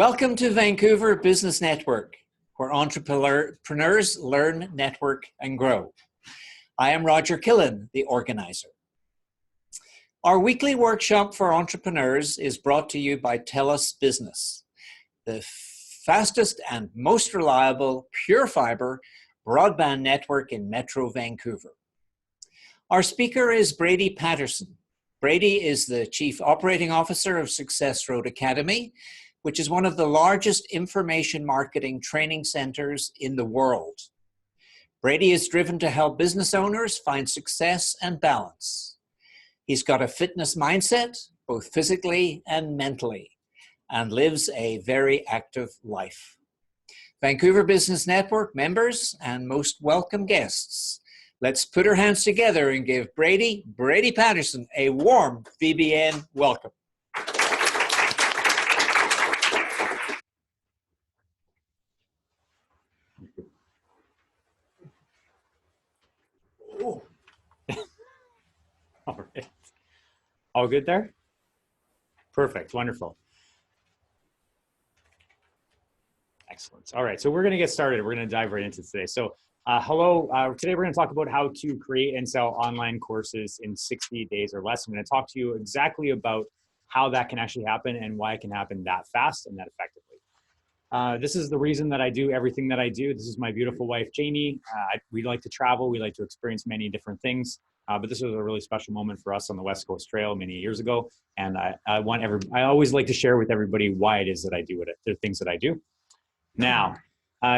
Welcome to Vancouver Business Network, where entrepreneurs learn, network, and grow. I am Roger Killen, the organizer. Our weekly workshop for entrepreneurs is brought to you by TELUS Business, the fastest and most reliable pure fiber broadband network in Metro Vancouver. Our speaker is Brady Patterson. Brady is the Chief Operating Officer of Success Road Academy, which is one of the largest information marketing training centers in the world. Brady is driven to help business owners find success and balance. He's got a fitness mindset, both physically and mentally, and lives a very active life. Vancouver Business Network members and most welcome guests, let's put our hands together and give Brady Patterson a warm VBN welcome. All right. All good there? Perfect. Wonderful. Excellent. All right. So we're going to get started. We're going to dive right into today. So hello. Today we're going to talk about how to create and sell online courses in 60 days or less. I'm going to talk to you exactly about how that can actually happen and why it can happen that fast and that effectively. This is the reason that I do everything that I do. This is my beautiful wife, Jamie. We like to travel. We like to experience many different things. But this was a really special moment for us on the West Coast Trail many years ago. And I always like to share with everybody why it is that I do the things that I do. Now,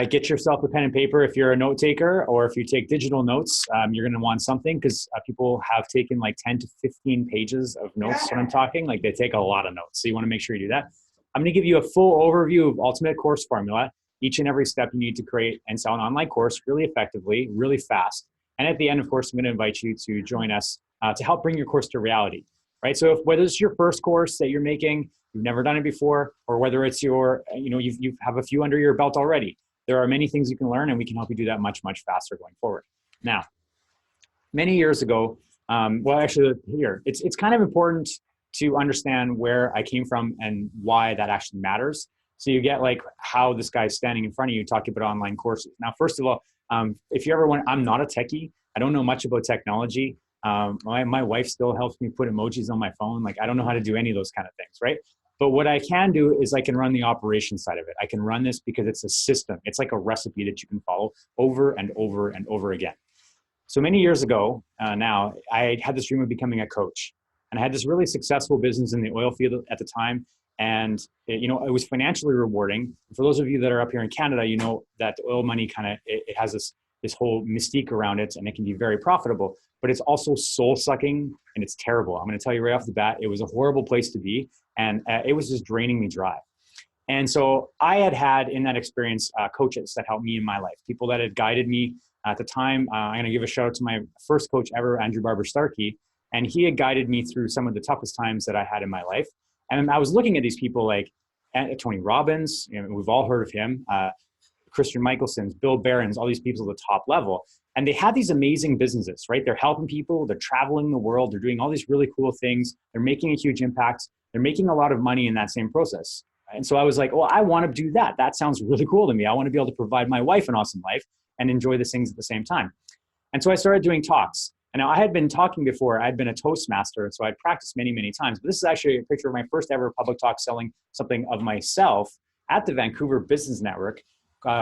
get yourself a pen and paper if you're a note taker, or if you take digital notes, you're going to want something, because people have taken like 10 to 15 pages of notes when I'm talking. Like, they take a lot of notes. So you want to make sure you do that. I'm going to give you a full overview of Ultimate Course Formula, each and every step you need to create and sell an online course really effectively, really fast. And at the end, of course, I'm going to invite you to join us to help bring your course to reality, right? So whether it's your first course that you're making, you've never done it before, or whether it's you have a few under your belt already, there are many things you can learn, and we can help you do that much faster going forward. Now, many years ago, it's kind of important to understand where I came from and why that actually matters. So you get like how this guy's standing in front of you talking about online courses. Now, first of all, if you ever want, I'm not a techie. I don't know much about technology. My wife still helps me put emojis on my phone. Like, I don't know how to do any of those kind of things, right? But what I can do is I can run the operation side of it. I can run this because it's a system. It's like a recipe that you can follow over and over and over again. So many years ago now, I had this dream of becoming a coach. And I had this really successful business in the oil field at the time. And it was financially rewarding. For those of you that are up here in Canada, you know that the oil money it has this whole mystique around it, and it can be very profitable, but it's also soul sucking, and it's terrible. I'm going to tell you right off the bat, it was a horrible place to be, and it was just draining me dry. And so I had in that experience coaches that helped me in my life, people that had guided me at the time. I'm going to give a shout out to my first coach ever, Andrew Barber-Starkey, and he had guided me through some of the toughest times that I had in my life. And I was looking at these people like Tony Robbins, we've all heard of him, Christian Michelson's, Bill Barron's, all these people at the top level. And they had these amazing businesses, right? They're helping people, they're traveling the world, they're doing all these really cool things, they're making a huge impact, they're making a lot of money in that same process. And so I was like, well, I want to do that. That sounds really cool to me. I want to be able to provide my wife an awesome life and enjoy these things at the same time. And so I started doing talks. And now I had been talking before. I'd been a Toastmaster, so I'd practiced many times. But this is actually a picture of my first ever public talk selling something of myself at the Vancouver Business Network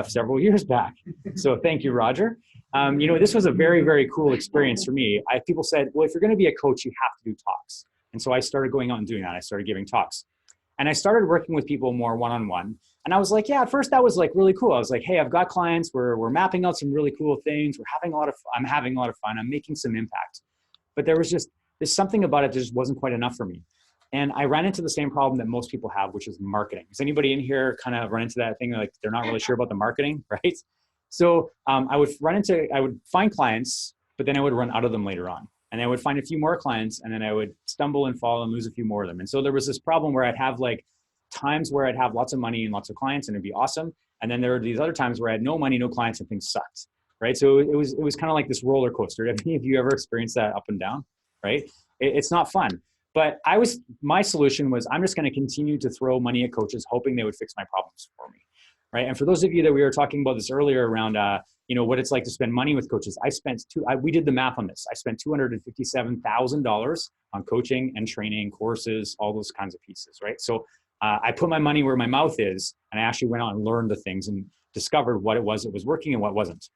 several years back. So thank you, Roger. This was a very cool experience for me. People said, well, if you're going to be a coach, you have to do talks. And so I started going out and doing that. I started giving talks. And I started working with people more one-on-one. And I was like, yeah, at first that was like really cool. I was like, hey, I've got clients. We're mapping out some really cool things. I'm having a lot of fun. I'm making some impact. But there's something about it that just wasn't quite enough for me. And I ran into the same problem that most people have, which is marketing. Does anybody in here kind of run into that thing, like they're not really sure about the marketing, right? So I would find clients, but then I would run out of them later on. And I would find a few more clients, and then I would stumble and fall and lose a few more of them. And so there was this problem where I'd have like times where I'd have lots of money and lots of clients, and it'd be awesome. And then there were these other times where I had no money, no clients, and things sucked, right? So it was kind of like this roller coaster. Have any of you ever experienced that up and down, right? It's not fun. But my solution was, I'm just going to continue to throw money at coaches, hoping they would fix my problems for me, right? And for those of you that we were talking about this earlier around, what it's like to spend money with coaches, we did the math on this. I spent $257,000 on coaching and training, courses, all those kinds of pieces, right? So I put my money where my mouth is, and I actually went on and learned the things and discovered what it was that was working and what wasn't.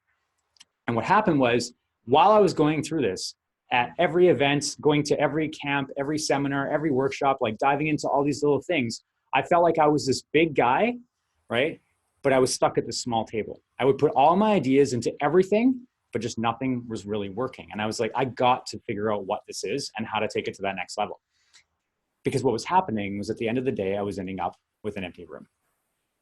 And what happened was, while I was going through this, at every event, going to every camp, every seminar, every workshop, like diving into all these little things, I felt like I was this big guy, right? But I was stuck at this small table. I would put all my ideas into everything, but just nothing was really working. And I was like, I got to figure out what this is and how to take it to that next level. Because what was happening was, at the end of the day, I was ending up with an empty room.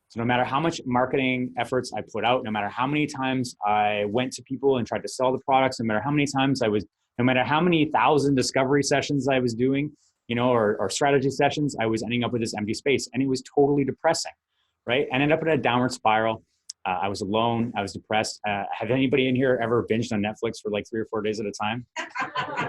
So no matter how much marketing efforts I put out, no matter how many times I went to people and tried to sell the products, no matter how many thousand discovery sessions I was doing, or strategy sessions, I was ending up with this empty space, and it was totally depressing, right? And ended up in a downward spiral. I was alone. I was depressed. Have anybody in here ever binged on Netflix for like 3 or 4 days at a time?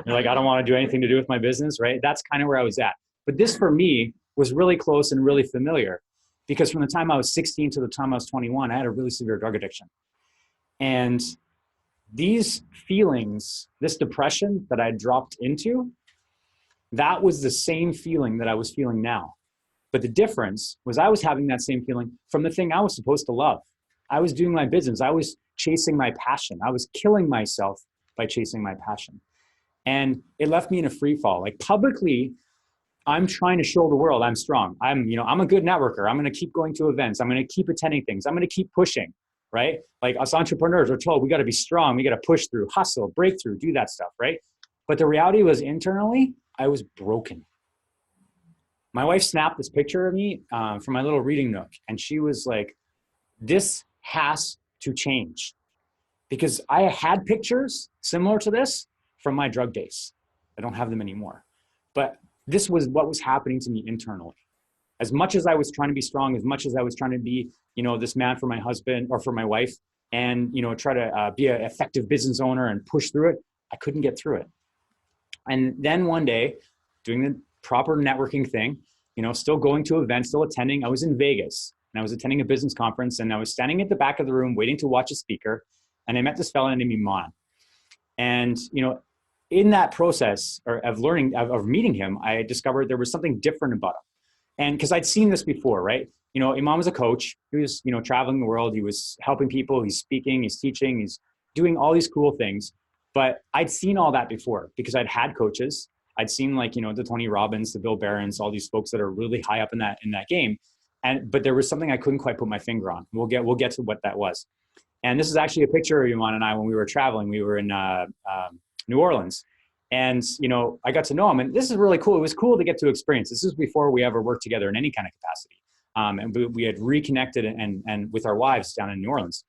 You're like, I don't want to do anything to do with my business, right? That's kind of where I was at. But this, for me, was really close and really familiar, because from the time I was 16 to the time I was 21, I had a really severe drug addiction. And these feelings, this depression that I dropped into, that was the same feeling that I was feeling now. But the difference was, I was having that same feeling from the thing I was supposed to love. I was doing my business. I was chasing my passion. I was killing myself by chasing my passion. And it left me in a free fall. Like, publicly, I'm trying to show the world I'm strong. I'm a good networker. I'm going to keep going to events. I'm going to keep attending things. I'm going to keep pushing, right? Like, us entrepreneurs are told we got to be strong. We got to push through, hustle, breakthrough, do that stuff, right? But the reality was, internally, I was broken. My wife snapped this picture of me from my little reading nook. And she was like, this has to change. Because I had pictures similar to this from my drug days. I don't have them anymore. But this was what was happening to me internally. As much as I was trying to be strong, as much as I was trying to be, this man for my husband or for my wife, and, try to be an effective business owner and push through it, I couldn't get through it. And then one day, doing the proper networking thing, still going to events, still attending, I was in Vegas, and I was attending a business conference, and I was standing at the back of the room waiting to watch a speaker, and I met this fellow named Iman. And, in that process of meeting him, I discovered there was something different about him. And because I'd seen this before, right? Iman was a coach. He was, traveling the world. He was helping people. He's speaking, he's teaching, he's doing all these cool things. But I'd seen all that before, because I'd had coaches. I'd seen, like, the Tony Robbins, the Bill Barons, all these folks that are really high up in that game. But there was something I couldn't quite put my finger on. We'll get to what that was. And this is actually a picture of Iman and I when we were traveling. We were in New Orleans. And, I got to know him, and this is really cool. It was cool to get to experience. This was before we ever worked together in any kind of capacity. And we had reconnected and with our wives down in New Orleans.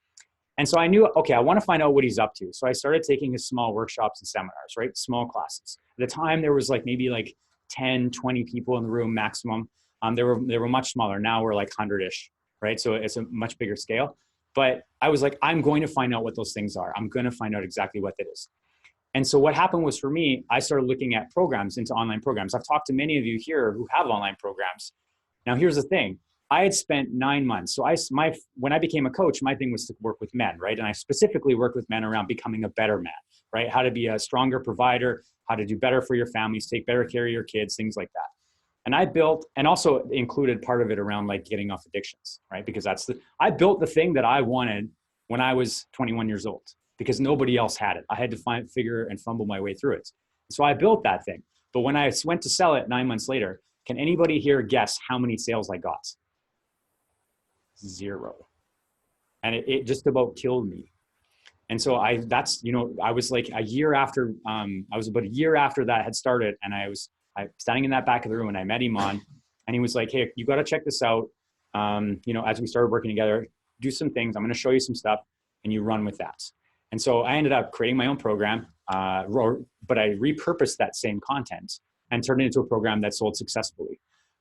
And so I knew, okay, I want to find out what he's up to. So I started taking his small workshops and seminars, right? Small classes. At the time, there was maybe 10, 20 people in the room maximum. They were much smaller. Now we're like 100-ish, right? So it's a much bigger scale. But I was like, I'm going to find out what those things are. I'm going to find out exactly what that is. And so what happened was, for me, I started looking at programs, into online programs. I've talked to many of you here who have online programs. Now, here's the thing. I had spent 9 months. So when I became a coach, my thing was to work with men, right? And I specifically worked with men around becoming a better man, right? How to be a stronger provider, how to do better for your families, take better care of your kids, things like that. And I built, and also included part of it around getting off addictions, right? Because I built the thing that I wanted when I was 21 years old, because nobody else had it. I had to figure and fumble my way through it. So I built that thing. But when I went to sell it 9 months later, can anybody here guess how many sales I got? 0. And it just about killed me. And so I was like a year after, I was about a year after that had started, and I was standing in that back of the room, and I met Iman, and he was like, hey, you got to check this out. As we started working together, do some things. I'm going to show you some stuff, and you run with that. And so I ended up creating my own program, but I repurposed that same content and turned it into a program that sold successfully,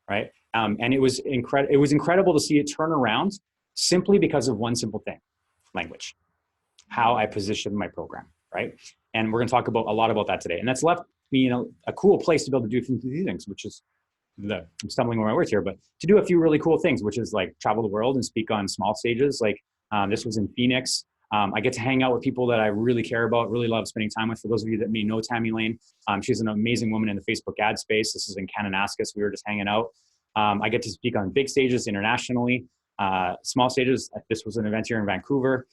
right? And it was incredible to see it turn around simply because of one simple thing: language, how I positioned my program, right? And we're going to talk about a lot about that today. And that's left me in a cool place to be able to do these things, which is I'm stumbling over my words here, but to do a few really cool things, which is like travel the world and speak on small stages. Like this was in Phoenix. I get to hang out with people that I really care about, really love spending time with. For those of you that may know Tammy Lane, she's an amazing woman in the Facebook ad space. This is in Kananaskis. We were just hanging out. I get to speak on big stages internationally, small stages. This was an event here in Vancouver.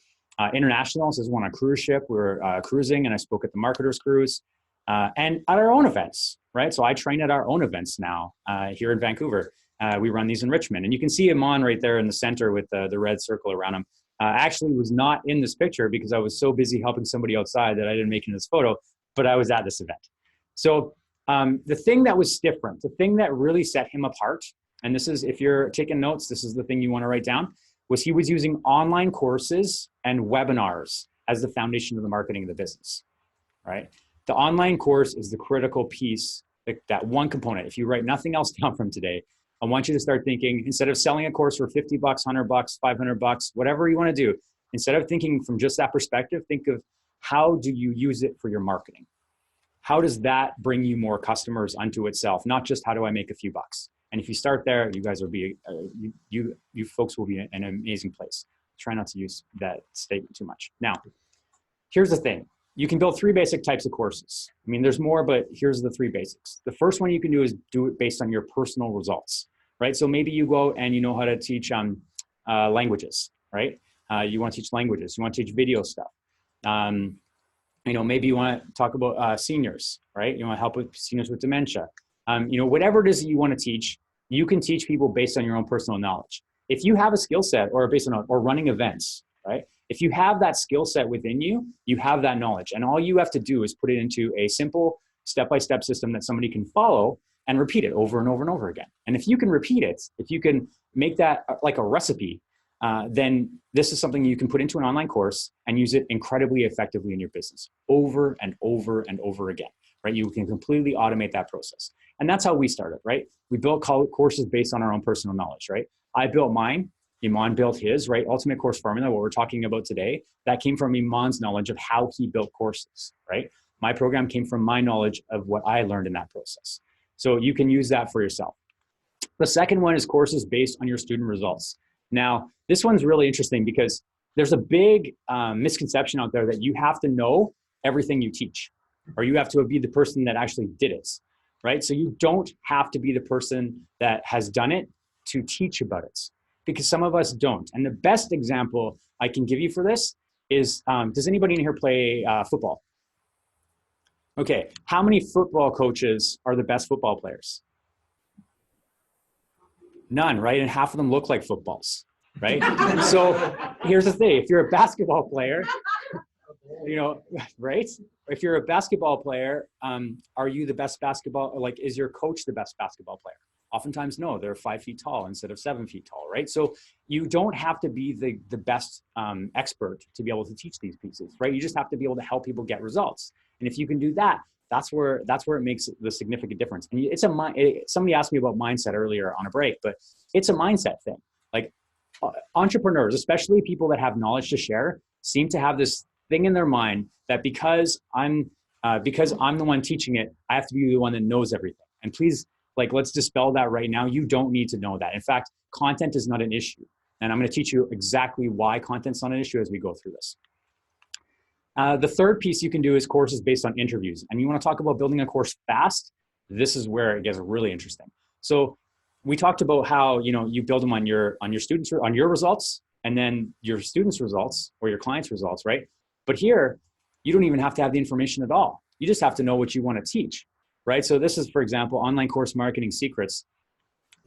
International, this is one on a cruise ship. We were cruising and I spoke at the Marketers Cruise and at our own events, right? So I train at our own events now here in Vancouver. We run these in Richmond. And you can see Iman right there in the center with the red circle around him. Actually was not in this picture because I was so busy helping somebody outside that I didn't make it in this photo, but I was at this event. So the thing that was different, the thing that really set him apart, and this is, if you're taking notes, this is the thing you want to write down, was he was using online courses and webinars as the foundation of the marketing of the business, right? The online course is the critical piece, that one component. If you write nothing else down from today, I want you to start thinking, instead of selling a course for $50, $100, $500, whatever you want to do, instead of thinking from just that perspective, think of how do you use it for your marketing? How does that bring you more customers unto itself? Not just how do I make a few bucks? And if you start there, you guys will be, you folks will be in an amazing place. Try not to use that statement too much. Now, here's the thing. You can build 3 basic types of courses. I mean, there's more, but here's the 3 basics. The first one you can do is do it based on your personal results, right? So maybe you go and you know how to teach languages, right? You want to teach languages. You want to teach video stuff. You know, maybe you want to talk about seniors, right? You want to help with seniors with dementia. You know, whatever it is that you want to teach, you can teach people based on your own personal knowledge. If you have a skill set or based on, or running events, right? If you have that skill set within you, you have that knowledge. And all you have to do is put it into a simple step-by-step system that somebody can follow and repeat it over and over and over again. And if you can repeat it, if you can make that like a recipe, then this is something you can put into an online course and use it incredibly effectively in your business over and over and over again, right? You can completely automate that process. And that's how we started, right? We built courses based on our own personal knowledge, right? I built mine. Iman built his, right? Ultimate Course Formula, what we're talking about today, that came from Iman's knowledge of how he built courses, right? My program came from my knowledge of what I learned in that process. So you can use that for yourself. The second one is courses based on your student results. Now, this one's really interesting because there's a big misconception out there that you have to know everything you teach, or you have to be the person that actually did it, right? So you don't have to be the person that has done it to teach about it, because some of us don't. And the best example I can give you for this is, does anybody in here play football? Okay, how many football coaches are the best football players? None, right? And half of them look like footballs, right? So here's the thing, if you're a basketball player, you know, right? If you're a basketball player, are you the best basketball, like is your coach the best basketball player? Oftentimes, no, they're 5 feet tall instead of 7 feet tall, right? So you don't have to be the best expert to be able to teach these pieces, right? You just have to be able to help people get results. And if you can do that, that's where it makes the significant difference. And it's somebody asked me about mindset earlier on a break, but it's a mindset thing. Like entrepreneurs, especially people that have knowledge to share, seem to have this thing in their mind that because I'm the one teaching it, I have to be the one that knows everything. And please, like, let's dispel that right now. You don't need to know that. In fact, content is not an issue. And I'm going to teach you exactly why content's not an issue as we go through this. The third piece you can do is courses based on interviews. And you want to talk about building a course fast? This is where it gets really interesting. So we talked about how, you know, you build them on your students, on your results, and then your students' results or your clients' results, right? But here, you don't even have to have the information at all. You just have to know what you want to teach, right? So this is, for example, Online Course Marketing Secrets.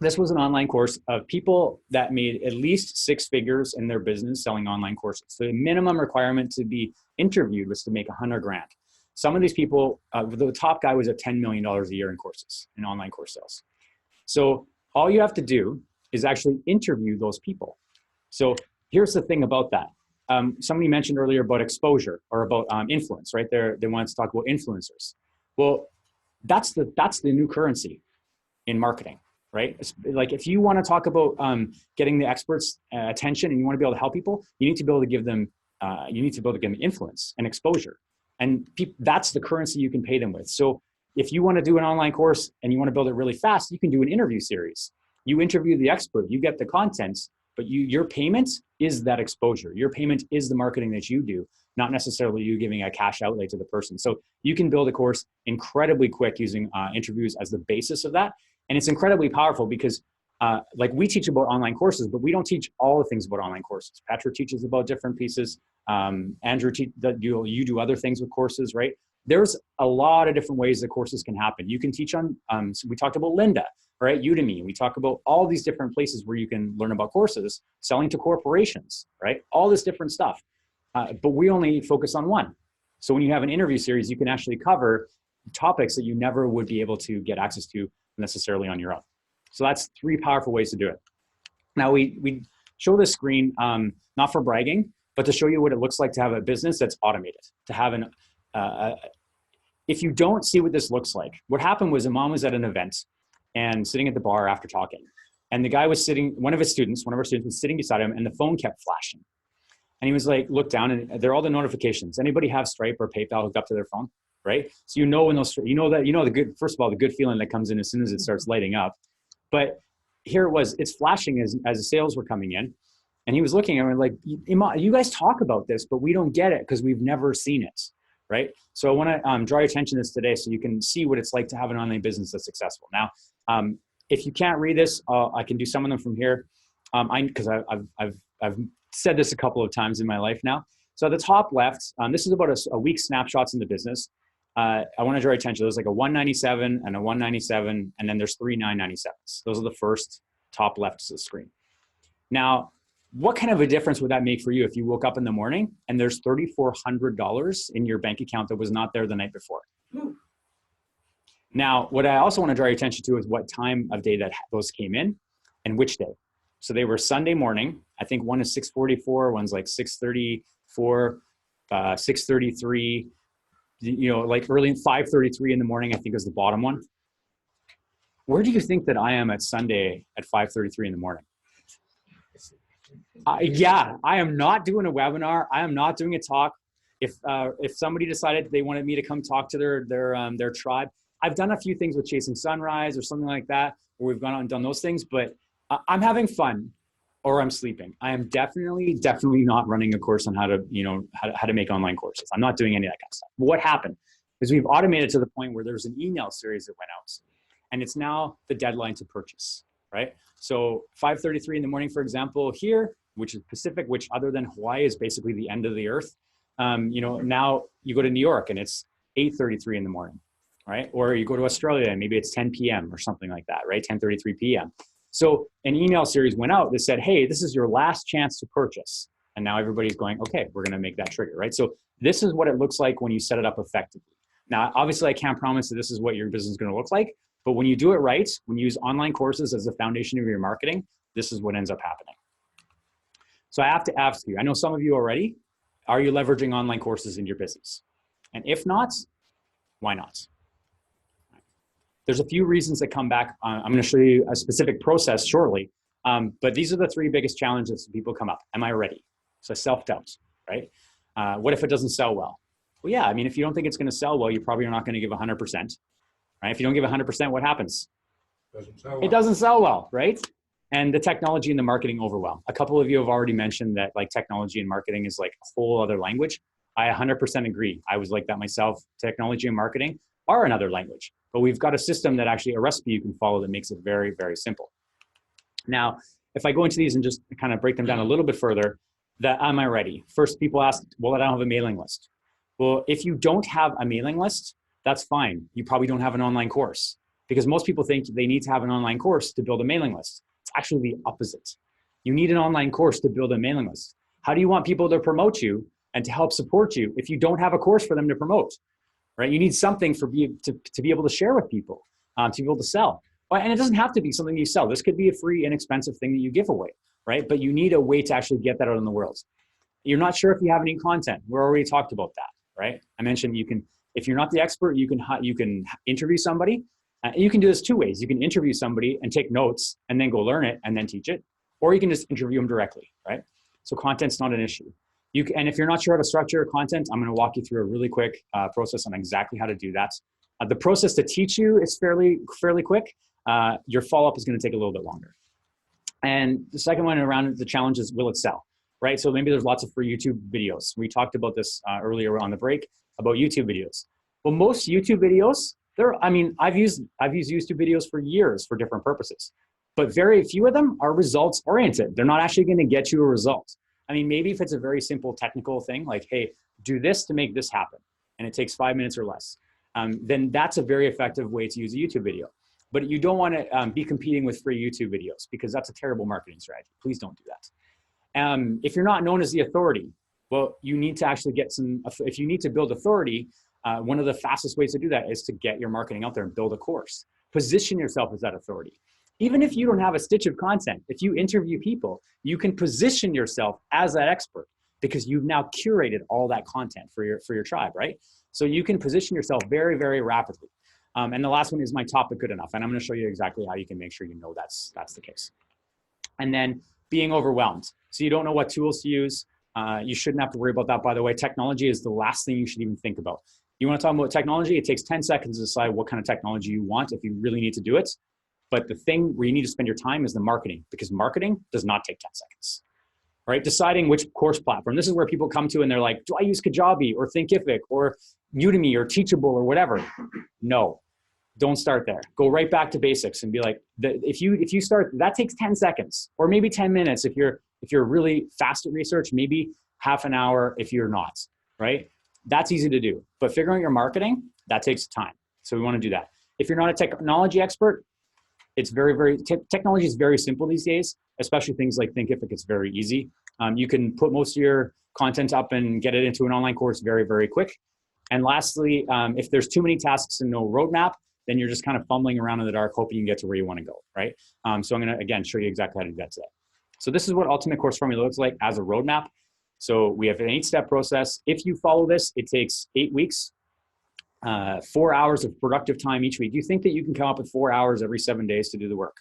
This was an online course of people that made at least 6 figures in their business selling online courses. So the minimum requirement to be interviewed was to make 100 grand. Some of these people, the top guy was at $10 million a year in courses, in online course sales. So all you have to do is actually interview those people. So here's the thing about that. Somebody mentioned earlier about exposure or about influence, right? They wanted to talk about influencers. Well, that's the new currency in marketing, right? It's like if you want to talk about getting the experts' attention and you want to be able to help people, you need to be able to give them influence and exposure. And that's the currency you can pay them with. So if you want to do an online course and you want to build it really fast, you can do an interview series. You interview the expert, you get the content, but your payment is that exposure. Your payment is the marketing that you do, not necessarily you giving a cash outlay to the person. So you can build a course incredibly quick using interviews as the basis of that. And it's incredibly powerful because like we teach about online courses, but we don't teach all the things about online courses. Petra teaches about different pieces. Andrew, you do other things with courses, right? There's a lot of different ways that courses can happen. You can teach on, so we talked about Lynda, right? Udemy. We talk about all these different places where you can learn about courses, selling to corporations, right? All this different stuff. But we only focus on one. So when you have an interview series, you can actually cover topics that you never would be able to get access to necessarily on your own. So that's 3 powerful ways to do it. Now we show this screen, not for bragging, but to show you what it looks like to have a business that's automated, to have an, if you don't see what this looks like, what happened was Iman was at an event and sitting at the bar after talking. And the guy was sitting, one of our students was sitting beside him and the phone kept flashing. And he was like, look down and there are all the notifications. Anybody have Stripe or PayPal hooked up to their phone, right? So you know when those, you know the good, first of all, the good feeling that comes in as soon as it starts lighting up. But here it was, it's flashing as the sales were coming in. And he was looking at me like, Iman, you guys talk about this, but we don't get it because we've never seen it, right? So I want to draw your attention to this today so you can see what it's like to have an online business that's successful. Now, if you can't read this, I can do some of them from here, because I've said this a couple of times in my life now. So at the top left, this is about a week's snapshots in the business. I want to draw your attention. There's like a 197 and a 197, and then there's 3 997s. Those are the first top left of the screen. Now, what kind of a difference would that make for you if you woke up in the morning and there's $3,400 in your bank account that was not there the night before? Now, what I also want to draw your attention to is what time of day that those came in and which day. So they were Sunday morning. I think one is 6:44, one's like 6:34, 6:33, you know, like early 5:33 in the morning, I think is the bottom one. Where do you think that I am at Sunday at 5:33 in the morning? Yeah, I am not doing a webinar. I am not doing a talk. If somebody decided they wanted me to come talk to their tribe, I've done a few things with Chasing Sunrise or something like that, where we've gone out and done those things, but I'm having fun or I'm sleeping. I am definitely not running a course on how to, you know, how to make online courses. I'm not doing any of that kind of stuff. But what happened is we've automated to the point where there's an email series that went out and it's now the deadline to purchase, right? So 5:33 in the morning, for example, here, which is Pacific, which other than Hawaii is basically the end of the earth. You know, now you go to New York and it's 8:33 in the morning, right? Or you go to Australia and maybe it's 10 p.m. or something like that, right? 10:33 p.m. So an email series went out that said, hey, this is your last chance to purchase. And now everybody's going, okay, we're going to make that trigger, right? So this is what it looks like when you set it up effectively. Now, obviously I can't promise that this is what your business is going to look like, but when you do it right, when you use online courses as the foundation of your marketing, this is what ends up happening. So I have to ask you, I know some of you already, are you leveraging online courses in your business? And if not, why not? There's a few reasons that come back. I'm going to show you a specific process shortly, but these are the 3 biggest challenges that people come up. Am I ready? So self-doubt, right? What if it doesn't sell well? Well, yeah, I mean, if you don't think it's going to sell well, you probably are not going to give 100%, right? If you don't give 100%, what happens? It doesn't sell well, right? And the technology and the marketing overwhelm. A couple of you have already mentioned that like technology and marketing is like a whole other language. I 100% agree. I was like that myself. Technology and marketing are another language, but we've got a system that actually a recipe you can follow that makes it very, very simple. Now, if I go into these and just kind of break them down a little bit further, am I ready? First, people ask, well, I don't have a mailing list. Well, if you don't have a mailing list, that's fine. You probably don't have an online course because most people think they need to have an online course to build a mailing list. It's actually the opposite. You need an online course to build a mailing list. How do you want people to promote you and to help support you if you don't have a course for them to promote? Right? You need something to be able to share with people, to be able to sell. And it doesn't have to be something you sell. This could be a free, inexpensive thing that you give away, right? But you need a way to actually get that out in the world. You're not sure if you have any content. We already talked about that, right? I mentioned you can, if you're not the expert, you can interview somebody. You can do this 2 ways. You can interview somebody and take notes and then go learn it and then teach it, or you can just interview them directly, right? So content's not an issue. And if you're not sure how to structure your content, I'm going to walk you through a really quick process on exactly how to do that. The process to teach you is fairly quick. Your follow-up is going to take a little bit longer. And the second one around the challenge is, will it sell? Right? So maybe there's lots of free YouTube videos. We talked about this earlier on the break about YouTube videos. Well, most YouTube videos, I've used YouTube videos for years for different purposes, but very few of them are results oriented. They're not actually going to get you a result. I mean, maybe if it's a very simple technical thing, like, hey, do this to make this happen, and it takes 5 minutes or less, then that's a very effective way to use a YouTube video. But you don't want to be competing with free YouTube videos, because that's a terrible marketing strategy. Please don't do that. If you're not known as the authority, well, you need to actually get if you need to build authority, one of the fastest ways to do that is to get your marketing out there and build a course. Position yourself as that authority. Even if you don't have a stitch of content, if you interview people, you can position yourself as that expert, because you've now curated all that content for your tribe, right? So you can position yourself very, very rapidly. And the last one is, my topic good enough? And I'm going to show you exactly how you can make sure you know that's the case. And then being overwhelmed. So you don't know what tools to use. You shouldn't have to worry about that, by the way. Technology is the last thing you should even think about. You want to talk about technology? It takes 10 seconds to decide what kind of technology you want if you really need to do it. But the thing where you need to spend your time is the marketing, because marketing does not take 10 seconds. All right, deciding which course platform. This is where people come to and they're like, do I use Kajabi or Thinkific or Udemy or Teachable or whatever? No, don't start there. Go right back to basics and be like, if you start, that takes 10 seconds or maybe 10 minutes. If you're really fast at research, maybe half an hour if you're not, right? That's easy to do. But figuring out your marketing, that takes time. So we want to do that. If you're not a technology expert, it's technology is very simple these days, especially things like Thinkific. It's very easy. You can put most of your content up and get it into an online course very, very quick. And lastly, if there's too many tasks and no roadmap, then you're just kind of fumbling around in the dark, hoping you can get to where you want to go, right? So I'm going to, again, show you exactly how to do that today. So this is what Ultimate Course Formula looks like as a roadmap. So we have an 8-step process. If you follow this, it takes 8 weeks. 4 hours of productive time each week. Do you think that you can come up with 4 hours every 7 days to do the work?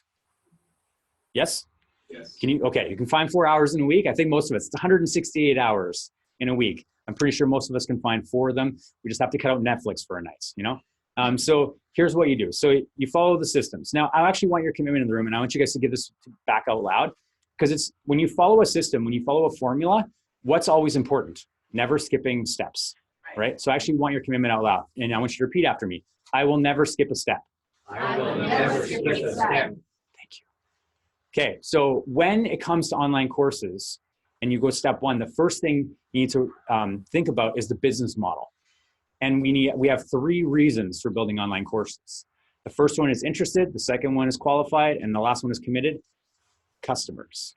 Yes? Yes. Okay, you can find 4 hours in a week. I think most of it's 168 hours in a week. I'm pretty sure most of us can find 4 of them. We just have to cut out Netflix for a night, you know? So here's what you do. So you follow the systems. Now, I actually want your commitment in the room, and I want you guys to give this back out loud, because it's when you follow a system, when you follow a formula, what's always important? Never skipping steps. Right? So I actually want your commitment out loud. And I want you to repeat after me. I will never skip a step. I will never skip a step. Thank you. Okay, so when it comes to online courses and you go step 1, the first thing you need to think about is the business model. And we have 3 reasons for building online courses. The first one is interested, the second one is qualified, and the last one is committed. Customers,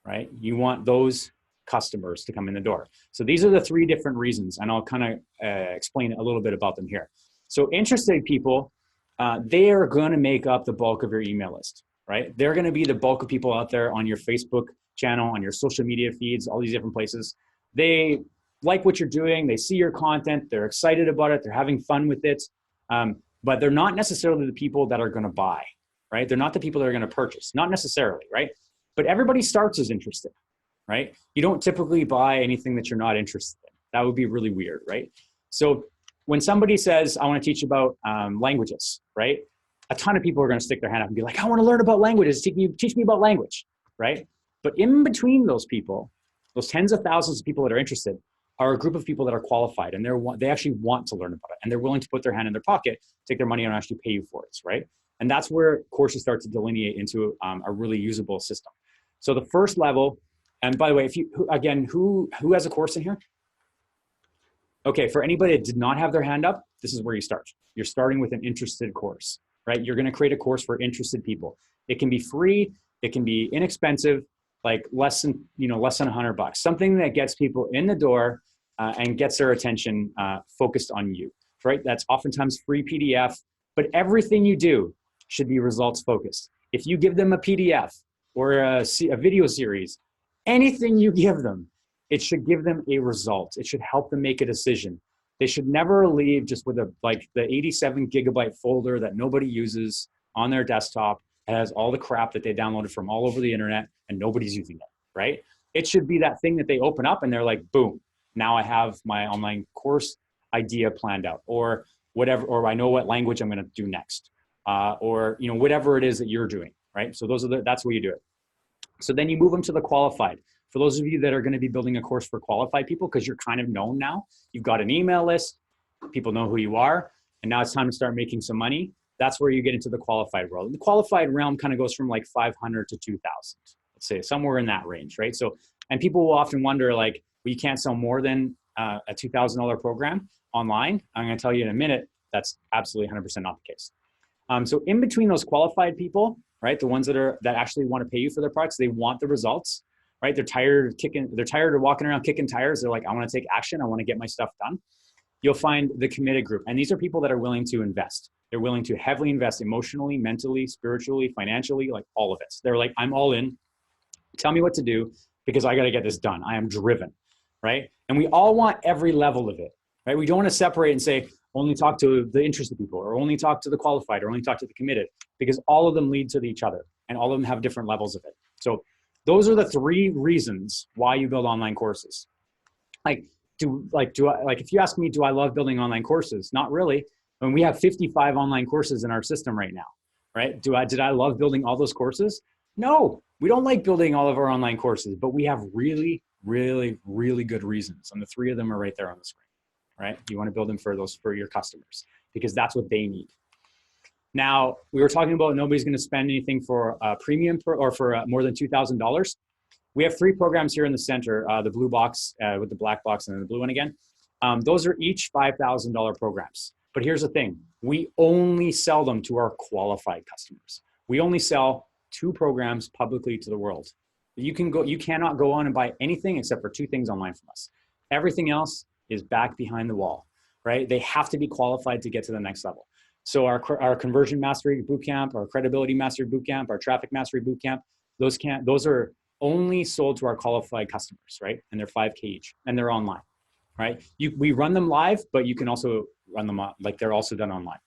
right? You want those customers to come in the door. So these are the 3 different reasons, and I'll kind of explain a little bit about them here. So interested people, they are going to make up the bulk of your email list, right? They're going to be the bulk of people out there on your Facebook channel, on your social media feeds, all these different places. They like what you're doing. They see your content. They're excited about it. They're having fun with it. But they're not necessarily the people that are going to buy, right? They're not the people that are going to purchase, not necessarily, right? But everybody starts as interested. Right? You don't typically buy anything that you're not interested in. That would be really weird, right? So when somebody says, I want to teach about languages, right? A ton of people are going to stick their hand up and be like, I want to learn about languages. Teach me about language, right? But in between those people, those tens of thousands of people that are interested are a group of people that are qualified, and they actually want to learn about it, and they're willing to put their hand in their pocket, take their money, and actually pay you for it, right? And that's where courses start to delineate into a really usable system. So the first level. And by the way, who has a course in here? Okay, for anybody that did not have their hand up, this is where you start. You're starting with an interested course, right? You're going to create a course for interested people. It can be free, it can be inexpensive, like less than $100. Something that gets people in the door and gets their attention focused on you, right? That's oftentimes free PDF, but everything you do should be results focused. If you give them a PDF or a video series, anything you give them, it should give them a result. It should help them make a decision. They should never leave just with the 87 gigabyte folder that nobody uses on their desktop. It has all the crap that they downloaded from all over the internet and nobody's using it, right? It should be that thing that they open up and they're like, boom, now I have my online course idea planned out, or whatever, or I know what language I'm going to do next, or whatever it is that you're doing, right? So that's where you do it. So then you move them to the qualified. For those of you that are going to be building a course for qualified people, because you're kind of known now, you've got an email list, people know who you are, and now it's time to start making some money. That's where you get into the qualified world. And the qualified realm kind of goes from like 500 to 2,000, let's say, somewhere in that range, right? So, and people will often wonder, like, well, you can't sell more than a $2,000 program online. I'm going to tell you in a minute, that's absolutely 100% not the case. So in between those qualified people, right, the ones that actually want to pay you for their products, they want the results, right? They're tired of walking around kicking tires. They're like, I want to take action. I want to get my stuff done. You'll find the committed group. And these are people that are willing to invest. They're willing to heavily invest emotionally, mentally, spiritually, financially, like all of it. They're like, I'm all in. Tell me what to do because I got to get this done. I am driven, right? And we all want every level of it, right? We don't want to separate and say, only talk to the interested people, or only talk to the qualified, or only talk to the committed, because all of them lead to each other and all of them have different levels of it. So those are the 3 reasons why you build online courses. If you ask me, do I love building online courses? Not really. I mean, we have 55 online courses in our system right now, right? Did I love building all those courses? No, we don't like building all of our online courses, but we have really, really, really good reasons. And the 3 of them are right there on the screen, right? You want to build them for your customers because that's what they need. Now, we were talking about nobody's going to spend anything for a premium or for more than $2,000. We have 3 programs here in the center, the blue box with the black box and then the blue one again. Those are each $5,000 programs. But here's the thing. We only sell them to our qualified customers. We only sell 2 programs publicly to the world. You cannot go on and buy anything except for 2 things online from us. Everything else is back behind the wall, right? They have to be qualified to get to the next level. So our conversion mastery bootcamp, our credibility mastery bootcamp, our traffic mastery bootcamp, those are only sold to our qualified customers, right? And they're $5K each, and they're online, right? We run them live, but you can also run them like they're also done online.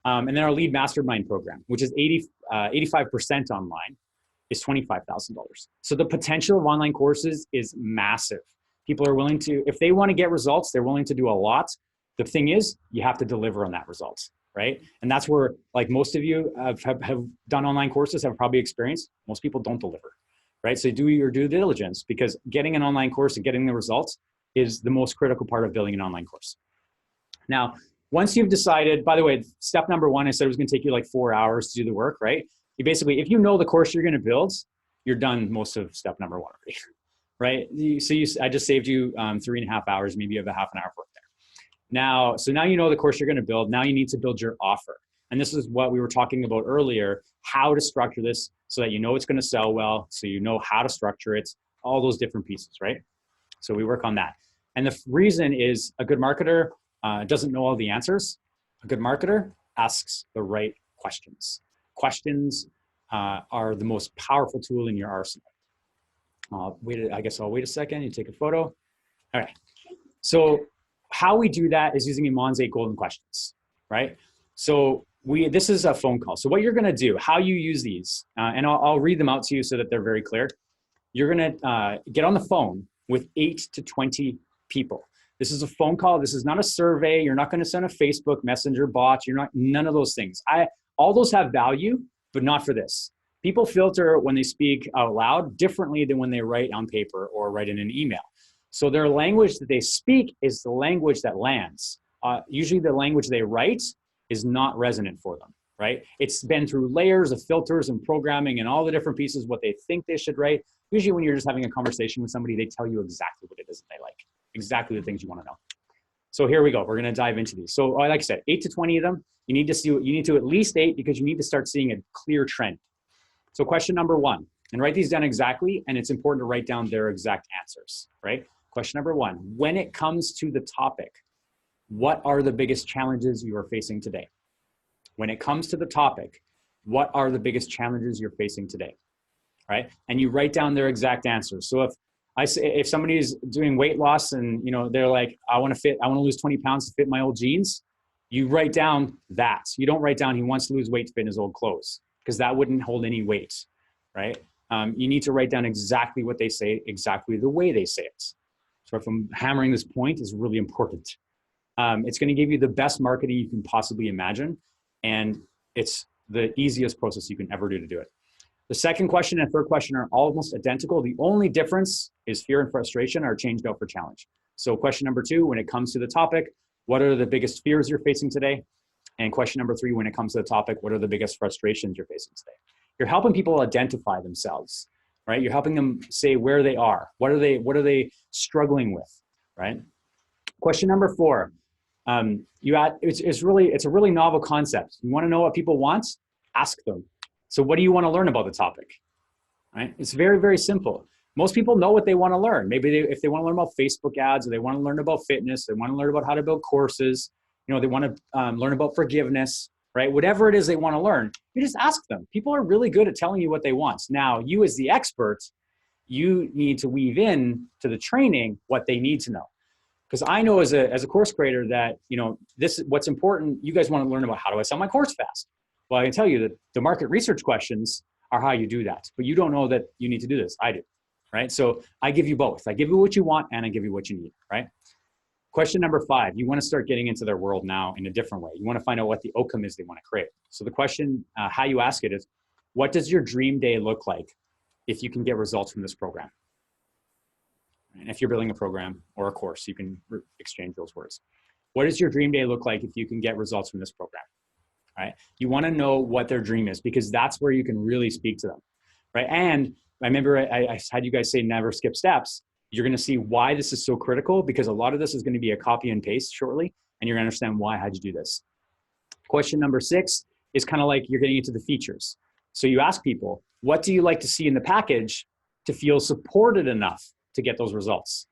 And then our lead mastermind program, which is 85% online, is $25,000. So the potential of online courses is massive. People are willing to, if they want to get results, they're willing to do a lot. The thing is, you have to deliver on that result, right? And that's where, like most of you have done online courses, have probably experienced, most people don't deliver, right? So do your due diligence, because getting an online course and getting the results is the most critical part of building an online course. Now, once you've decided, by the way, step number 1, I said it was going to take you like 4 hours to do the work, right? You basically, if you know the course you're going to build, you're done most of step number 1 already, right? I just saved you 3.5 hours, maybe you have a half an hour of work there. Now, so now you know the course you're going to build. Now you need to build your offer. And this is what we were talking about earlier, how to structure this so that you know it's going to sell well, so you know how to structure it, all those different pieces, right? So we work on that. And the reason is a good marketer doesn't know all the answers. A good marketer asks the right questions. Questions are the most powerful tool in your arsenal. I guess I'll wait a second. You take a photo. All right. So how we do that is using Iman's 8 golden questions, right? So this is a phone call. So what you're going to do, how you use these, and I'll read them out to you so that they're very clear. You're going to get on the phone with 8 to 20 people. This is a phone call. This is not a survey. You're not going to send a Facebook Messenger bot. None of those things. All those have value, but not for this. People filter when they speak out loud differently than when they write on paper or write in an email. So their language that they speak is the language that lands. Usually the language they write is not resonant for them, right? It's been through layers of filters and programming and all the different pieces, what they think they should write. Usually when you're just having a conversation with somebody, they tell you exactly what it is that they like, exactly the things you want to know. So here we go. We're going to dive into these. So like I said, 8 to 20 of them, you need to at least 8 because you need to start seeing a clear trend. So question number 1, and write these down exactly, and it's important to write down their exact answers, right? Question number 1, when it comes to the topic, what are the biggest challenges you are facing today? When it comes to the topic, what are the biggest challenges you're facing today, right? And you write down their exact answers. So if somebody's doing weight loss and they're like, I want to lose 20 pounds to fit my old jeans, you write down that. You don't write down he wants to lose weight to fit in his old clothes, because that wouldn't hold any weight, right? You need to write down exactly what they say, exactly the way they say it. So if I'm hammering this point, is really important. It's going to give you the best marketing you can possibly imagine, and it's the easiest process you can ever do to do it. The second question and third question are almost identical. The only difference is fear and frustration are changed out for challenge. So question number 2, when it comes to the topic, what are the biggest fears you're facing today? And question number 3, when it comes to the topic, what are the biggest frustrations you're facing today? You're helping people identify themselves, right? You're helping them say where they are. What are they struggling with, right? Question number 4, it's a really novel concept. You want to know what people want? Ask them. So what do you want to learn about the topic, right? It's very, very simple. Most people know what they want to learn. Maybe if they want to learn about Facebook ads, or they want to learn about fitness, they want to learn about how to build courses, they want to learn about forgiveness, right? Whatever it is they want to learn, you just ask them. People are really good at telling you what they want. Now, you as the expert, you need to weave in to the training what they need to know. Because I know as a course creator that, this is what's important. You guys want to learn about how do I sell my course fast? Well, I can tell you that the market research questions are how you do that, but you don't know that you need to do this. I do, right? So I give you both. I give you what you want and I give you what you need, right? Question number 5, you want to start getting into their world now in a different way. You want to find out what the outcome is they want to create. So the question, how you ask it is, what does your dream day look like if you can get results from this program? And if you're building a program or a course, you can exchange those words. What does your dream day look like if you can get results from this program? Right? You want to know what their dream is, because that's where you can really speak to them, right? And I remember I had you guys say never skip steps. You're going to see why this is so critical, because a lot of this is going to be a copy and paste shortly, and you're going to understand why. How'd you do this? Question number 6 is kind of like you're getting into the features. So you ask people, what do you like to see in the package to feel supported enough to get those results?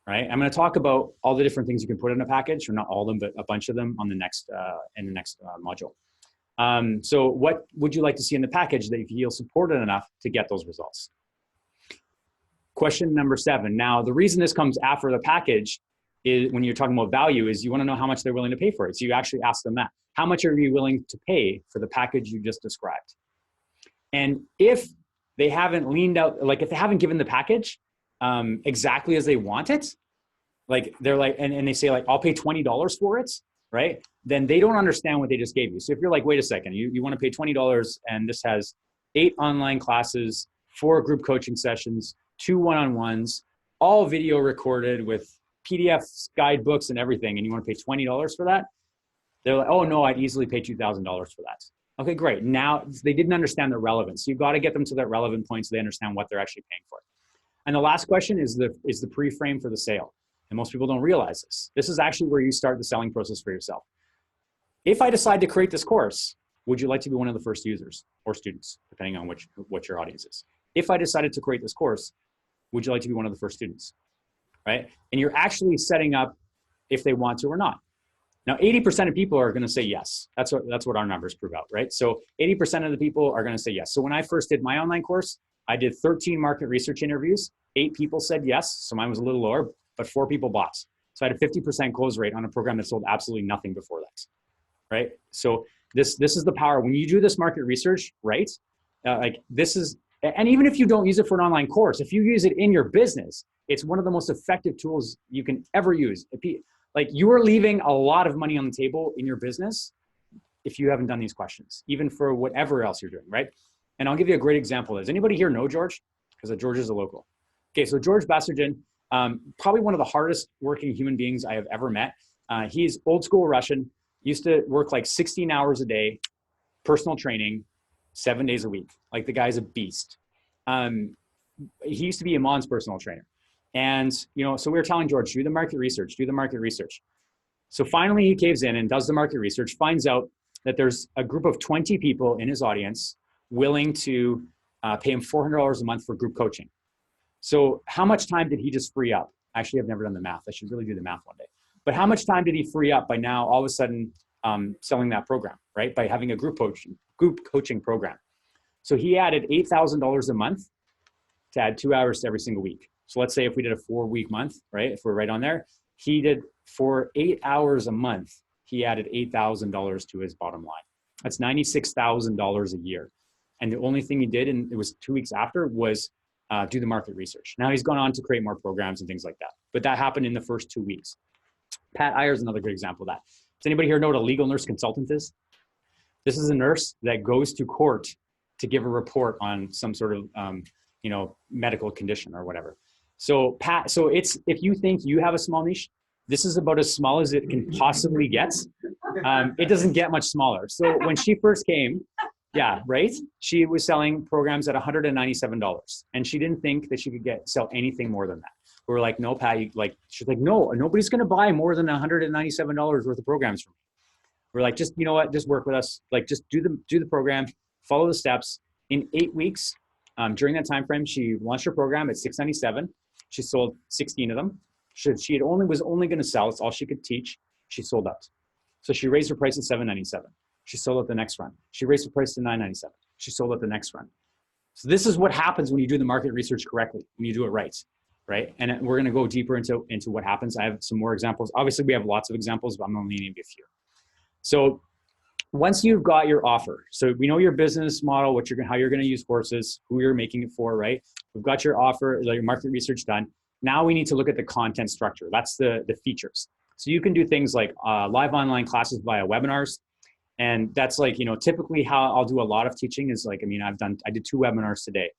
Right? I'm going to talk about all the different things you can put in a package, or not all of them, but a bunch of them on the next in the next module. So what would you like to see in the package that you feel supported enough to get those results? Question number 7. Now, the reason this comes after the package is when you're talking about value is you want to know how much they're willing to pay for it. So you actually ask them that. How much are you willing to pay for the package you just described? And if they haven't leaned out, like if they haven't given the package exactly as they want it, like they're like, and they say like, I'll pay $20 for it, right? Then they don't understand what they just gave you. So if you're like, wait a second, you want to pay $20 and this has 8 online classes, 4 group coaching sessions, 2 one-on-ones, all video recorded with PDFs, guidebooks and everything, and you want to pay $20 for that? They're like, oh no, I'd easily pay $2,000 for that. Okay, great. Now they didn't understand the relevance. So you've got to get them to that relevant point so they understand what they're actually paying for. And the last question is the pre-frame for the sale. And most people don't realize this. This is actually where you start the selling process for yourself. If I decide to create this course, would you like to be one of the first users or students, depending on what your audience is? If I decided to create this course, would you like to be one of the first students, right? And you're actually setting up if they want to or not. Now, 80% of people are going to say yes. That's what our numbers prove out, right? So 80% of the people are going to say yes. So when I first did my online course, I did 13 market research interviews. 8 people said yes. So mine was a little lower, but 4 people bought. So I had a 50% close rate on a program that sold absolutely nothing before that, right? So this is the power. When you do this market research, right? And even if you don't use it for an online course, if you use it in your business, it's one of the most effective tools you can ever use. Like you are leaving a lot of money on the table in your business if you haven't done these questions, even for whatever else you're doing, right? And I'll give you a great example. Does anybody here know George? Because George is a local. Okay, so George Basarjan, probably one of the hardest working human beings I have ever met. He's old school Russian, used to work like 16 hours a day, personal training, 7 days a week. Like the guy's a beast. He used to be Iman's personal trainer. And, so we were telling George, do the market research. So finally he caves in and does the market research, finds out that there's a group of 20 people in his audience willing to pay him $400 a month for group coaching. So how much time did he just free up? Actually, I've never done the math. I should really do the math one day. But how much time did he free up by now all of a sudden selling that program, right? By having a group coaching program. So he added $8,000 a month to add 2 hours to every single week. So let's say if we did a 4-week month, right? If we're right on there, he did for 8 hours a month, he added $8,000 to his bottom line. That's $96,000 a year. And the only thing he did, and it was 2 weeks after, was do the market research. Now he's gone on to create more programs and things like that. But that happened in the first 2 weeks. Pat Iyer is another good example of that. Does anybody here know what a legal nurse consultant is? This is a nurse that goes to court to give a report on some sort of, medical condition or whatever. So Pat, so it's, if you think you have a small niche, this is about as small as it can possibly get. It doesn't get much smaller. So when she first came, yeah, right? She was selling programs at $197, and she didn't think that she could sell anything more than that. We were like, no, Pat, she's like, no, nobody's going to buy more than $197 worth of programs from me. We're like, just, you know what, just work with us. Like, just do the program, follow the steps. In 8 weeks, during that time frame, she launched her program at $697. She sold 16 of them. She was only going to sell. It's all she could teach. She sold out. So she raised her price to $797. She sold out the next run. She raised her price to $997. She sold out the next run. So this is what happens when you do the market research correctly, when you do it right? And we're going to go deeper into what happens. I have some more examples. Obviously, we have lots of examples, but I'm only naming a few. So once you've got your offer, so we know your business model, how you're going to use courses, who you're making it for, right? We've got your offer, your market research done. Now we need to look at the content structure. That's the features. So you can do things like live online classes via webinars. And that's like, typically how I'll do a lot of teaching is like, I did 2 webinars today.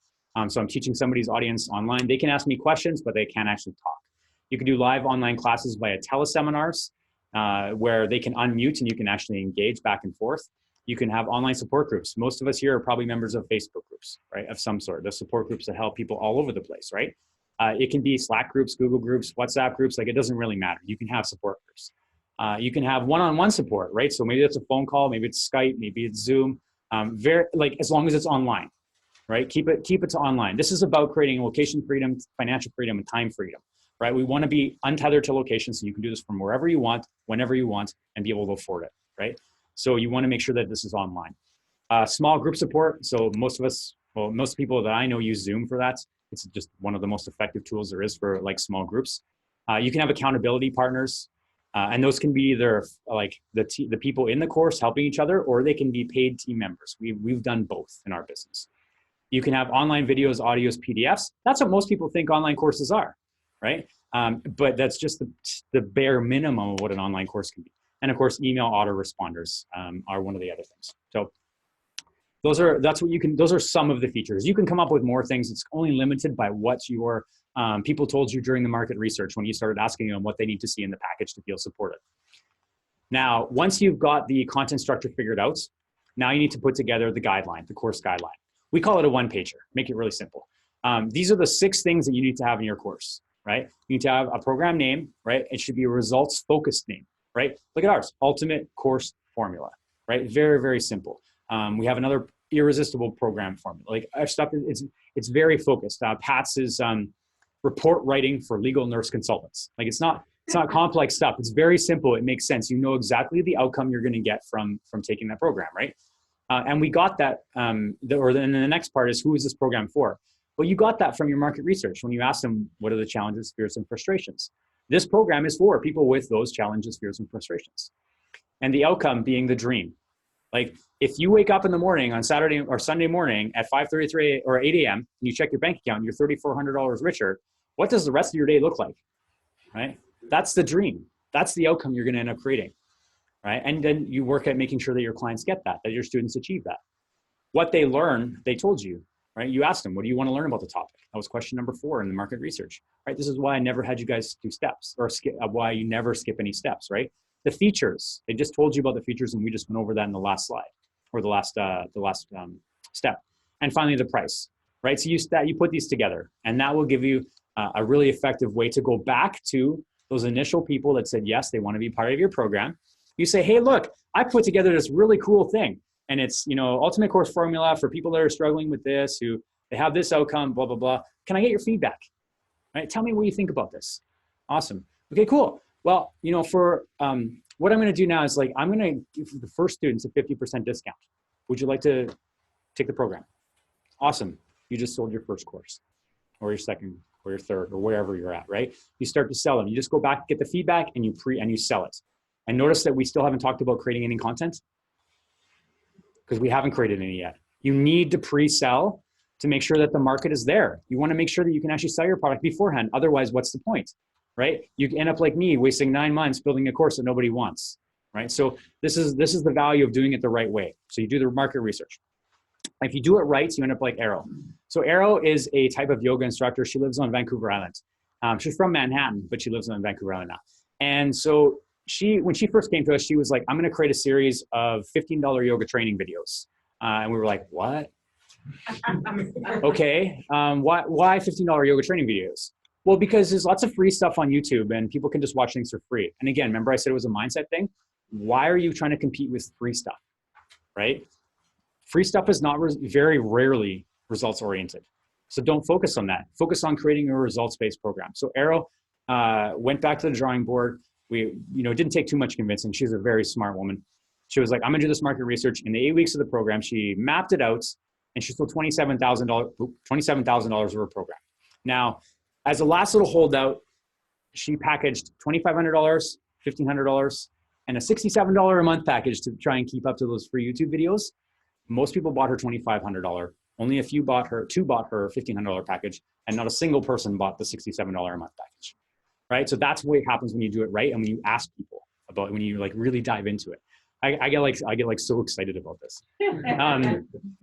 So I'm teaching somebody's audience online. They can ask me questions, but they can't actually talk. You can do live online classes via teleseminars, where they can unmute and you can actually engage back and forth. You can have online support groups. Most of us here are probably members of Facebook groups, right? Of some sort. The support groups that help people all over the place, right? It can be Slack groups, Google groups, WhatsApp groups. Like, it doesn't really matter. You can have support groups. You can have one-on-one support, right? So maybe that's a phone call, maybe it's Skype, maybe it's Zoom. As long as it's online, right? Keep it to online. This is about creating location freedom, financial freedom, and time freedom, right? We want to be untethered to location, so you can do this from wherever you want, whenever you want, and be able to afford it, right? So you want to make sure that this is online. Small group support. So most people that I know use Zoom for that. It's just one of the most effective tools there is for like small groups. You can have accountability partners, and those can be either like the people in the course helping each other, or they can be paid team members. We've done both in our business. You can have online videos, audios, PDFs. That's what most people think online courses are, right? But that's just the bare minimum of what an online course can be. And of course, email autoresponders are one of the other things. So those are some of the features. You can come up with more things. It's only limited by what your people told you during the market research when you started asking them what they need to see in the package to feel supported. Now, once you've got the content structure figured out, now you need to put together the guideline, the course guideline. We call it a one-pager, make it really simple. These are the 6 things that you need to have in your course, right? You need to have a program name, right? It should be a results-focused name, right? Look at ours, Ultimate Course Formula, right? Very, very simple. We have another irresistible program formula. Like our stuff, it's very focused. Pat's is report writing for legal nurse consultants. Like it's not complex stuff. It's very simple. It makes sense. You know exactly the outcome you're going to get from taking that program, right? And we got that. Then the next part is, who is this program for? Well, you got that from your market research when you asked them what are the challenges, fears, and frustrations. This program is for people with those challenges, fears, and frustrations. And the outcome being the dream. Like if you wake up in the morning on Saturday or Sunday morning at 5:33 or 8 a.m. and you check your bank account, you're $3,400 richer. What does the rest of your day look like, right? That's the dream. That's the outcome you're going to end up creating, right? And then you work at making sure that your clients get that your students achieve that. What they learn, they told you, right? You asked them, what do you want to learn about the topic? That was question number 4 in the market research, right? This is why I never had you guys do steps, or why you never skip any steps, right? The features, they just told you about the features, and we just went over that in the last slide, or the last step. And finally, the price, right? So you put these together, and that will give you a really effective way to go back to those initial people that said, yes, they want to be part of your program. You say, hey, look, I put together this really cool thing, and it's, ultimate course formula for people that are struggling with this, who they have this outcome, blah, blah, blah. Can I get your feedback? Right? Tell me what you think about this. Awesome. Okay, cool. Well, for what I'm going to do now is I'm going to give the first students a 50% discount. Would you like to take the program? Awesome. You just sold your first course, or your second, or your third, or wherever you're at, right? You start to sell them. You just go back, get the feedback, and you sell it. And notice that we still haven't talked about creating any content, because we haven't created any yet. You need to pre-sell to make sure that the market is there. You want to make sure that you can actually sell your product beforehand. Otherwise, what's the point, right? You end up like me, wasting 9 months building a course that nobody wants, right? So this is the value of doing it the right way. So you do the market research. If you do it right, you end up like Arrow. So Arrow is a type of yoga instructor. She lives on Vancouver Island. She's from Manhattan, but she lives on Vancouver Island now. And so when she first came to us, she was like, I'm going to create a series of $15 yoga training videos. And we were like, what? Okay. Why $15 yoga training videos? Well, because there's lots of free stuff on YouTube and people can just watch things for free. And again, remember I said it was a mindset thing? Why are you trying to compete with free stuff, right? Free stuff is not very rarely results oriented. So don't focus on that. Focus on creating a results-based program. So Arrow went back to the drawing board. We, didn't take too much convincing. She's a very smart woman. She was like, I'm gonna do this market research. In the 8 weeks of the program, she mapped it out and she sold $27,000 of her program. Now, as a last little holdout, she packaged $2,500, $1,500, and a $67 a month package to try and keep up to those free YouTube videos. Most people bought her $2,500. Only a few bought her $1,500 package, and not a single person bought the $67 a month package, right? So that's what happens when you do it right, and when you ask people about it, when you like really dive into it. I get like so excited about this.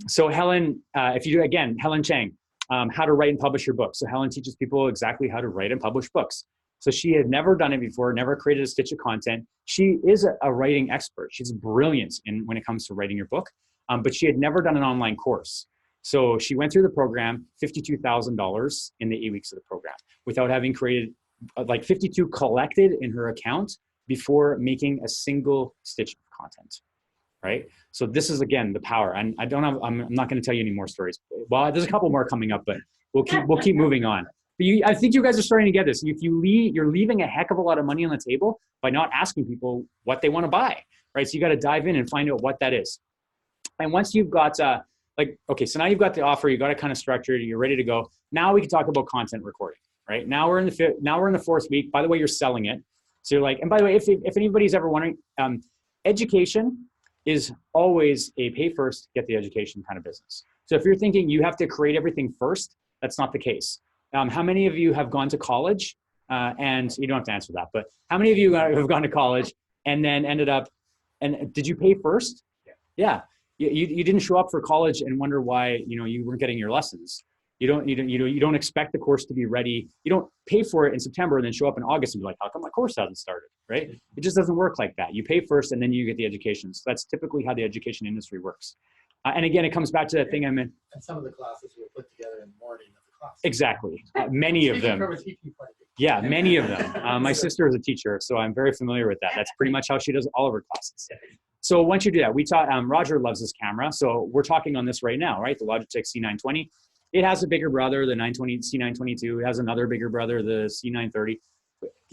So Helen, if you do again, Helen Chang, how to write and publish your book. So Helen teaches people exactly how to write and publish books. So she had never done it before, never created a stitch of content. She is a writing expert. She's brilliant when it comes to writing your book, but she had never done an online course. So she went through the program, $52,000 in the 8 weeks of the program, without having created like 52 collected in her account before making a single stitch of content, right? So this is, again, the power. And I'm not going to tell you any more stories. Well, there's a couple more coming up, but we'll keep moving on. But I think you guys are starting to get this. If you're leaving a heck of a lot of money on the table by not asking people what they want to buy, right? So you got to dive in and find out what that is. And once you've got, so now you've got the offer, you got it kind of structured, you're ready to go. Now we can talk about content recording, right? Now we're in the fourth week. By the way, you're selling it. So you're like, and by the way, if anybody's ever wondering, education is always a pay first, get the education kind of business. So if you're thinking you have to create everything first, that's not the case. How many of you have gone to college? And you don't have to answer that, but how many of you have gone to college and then ended up, and did you pay first? Yeah. You didn't show up for college and wonder why you weren't getting your lessons. You don't expect the course to be ready. You don't pay for it in September and then show up in August and be like, how come my course hasn't started, right? It just doesn't work like that. You pay first and then you get the education. So that's typically how the education industry works. And again, it comes back to that thing I meant. And some of the classes were put together in the morning of the class. Exactly. Many of them. Yeah, many of them. My sister is a teacher, so I'm very familiar with that. That's pretty much how she does all of her classes. So once you do that, we taught, Roger loves this camera. So we're talking on this right now, right? The Logitech C920. It has a bigger brother, the C922. It has another bigger brother, the C930.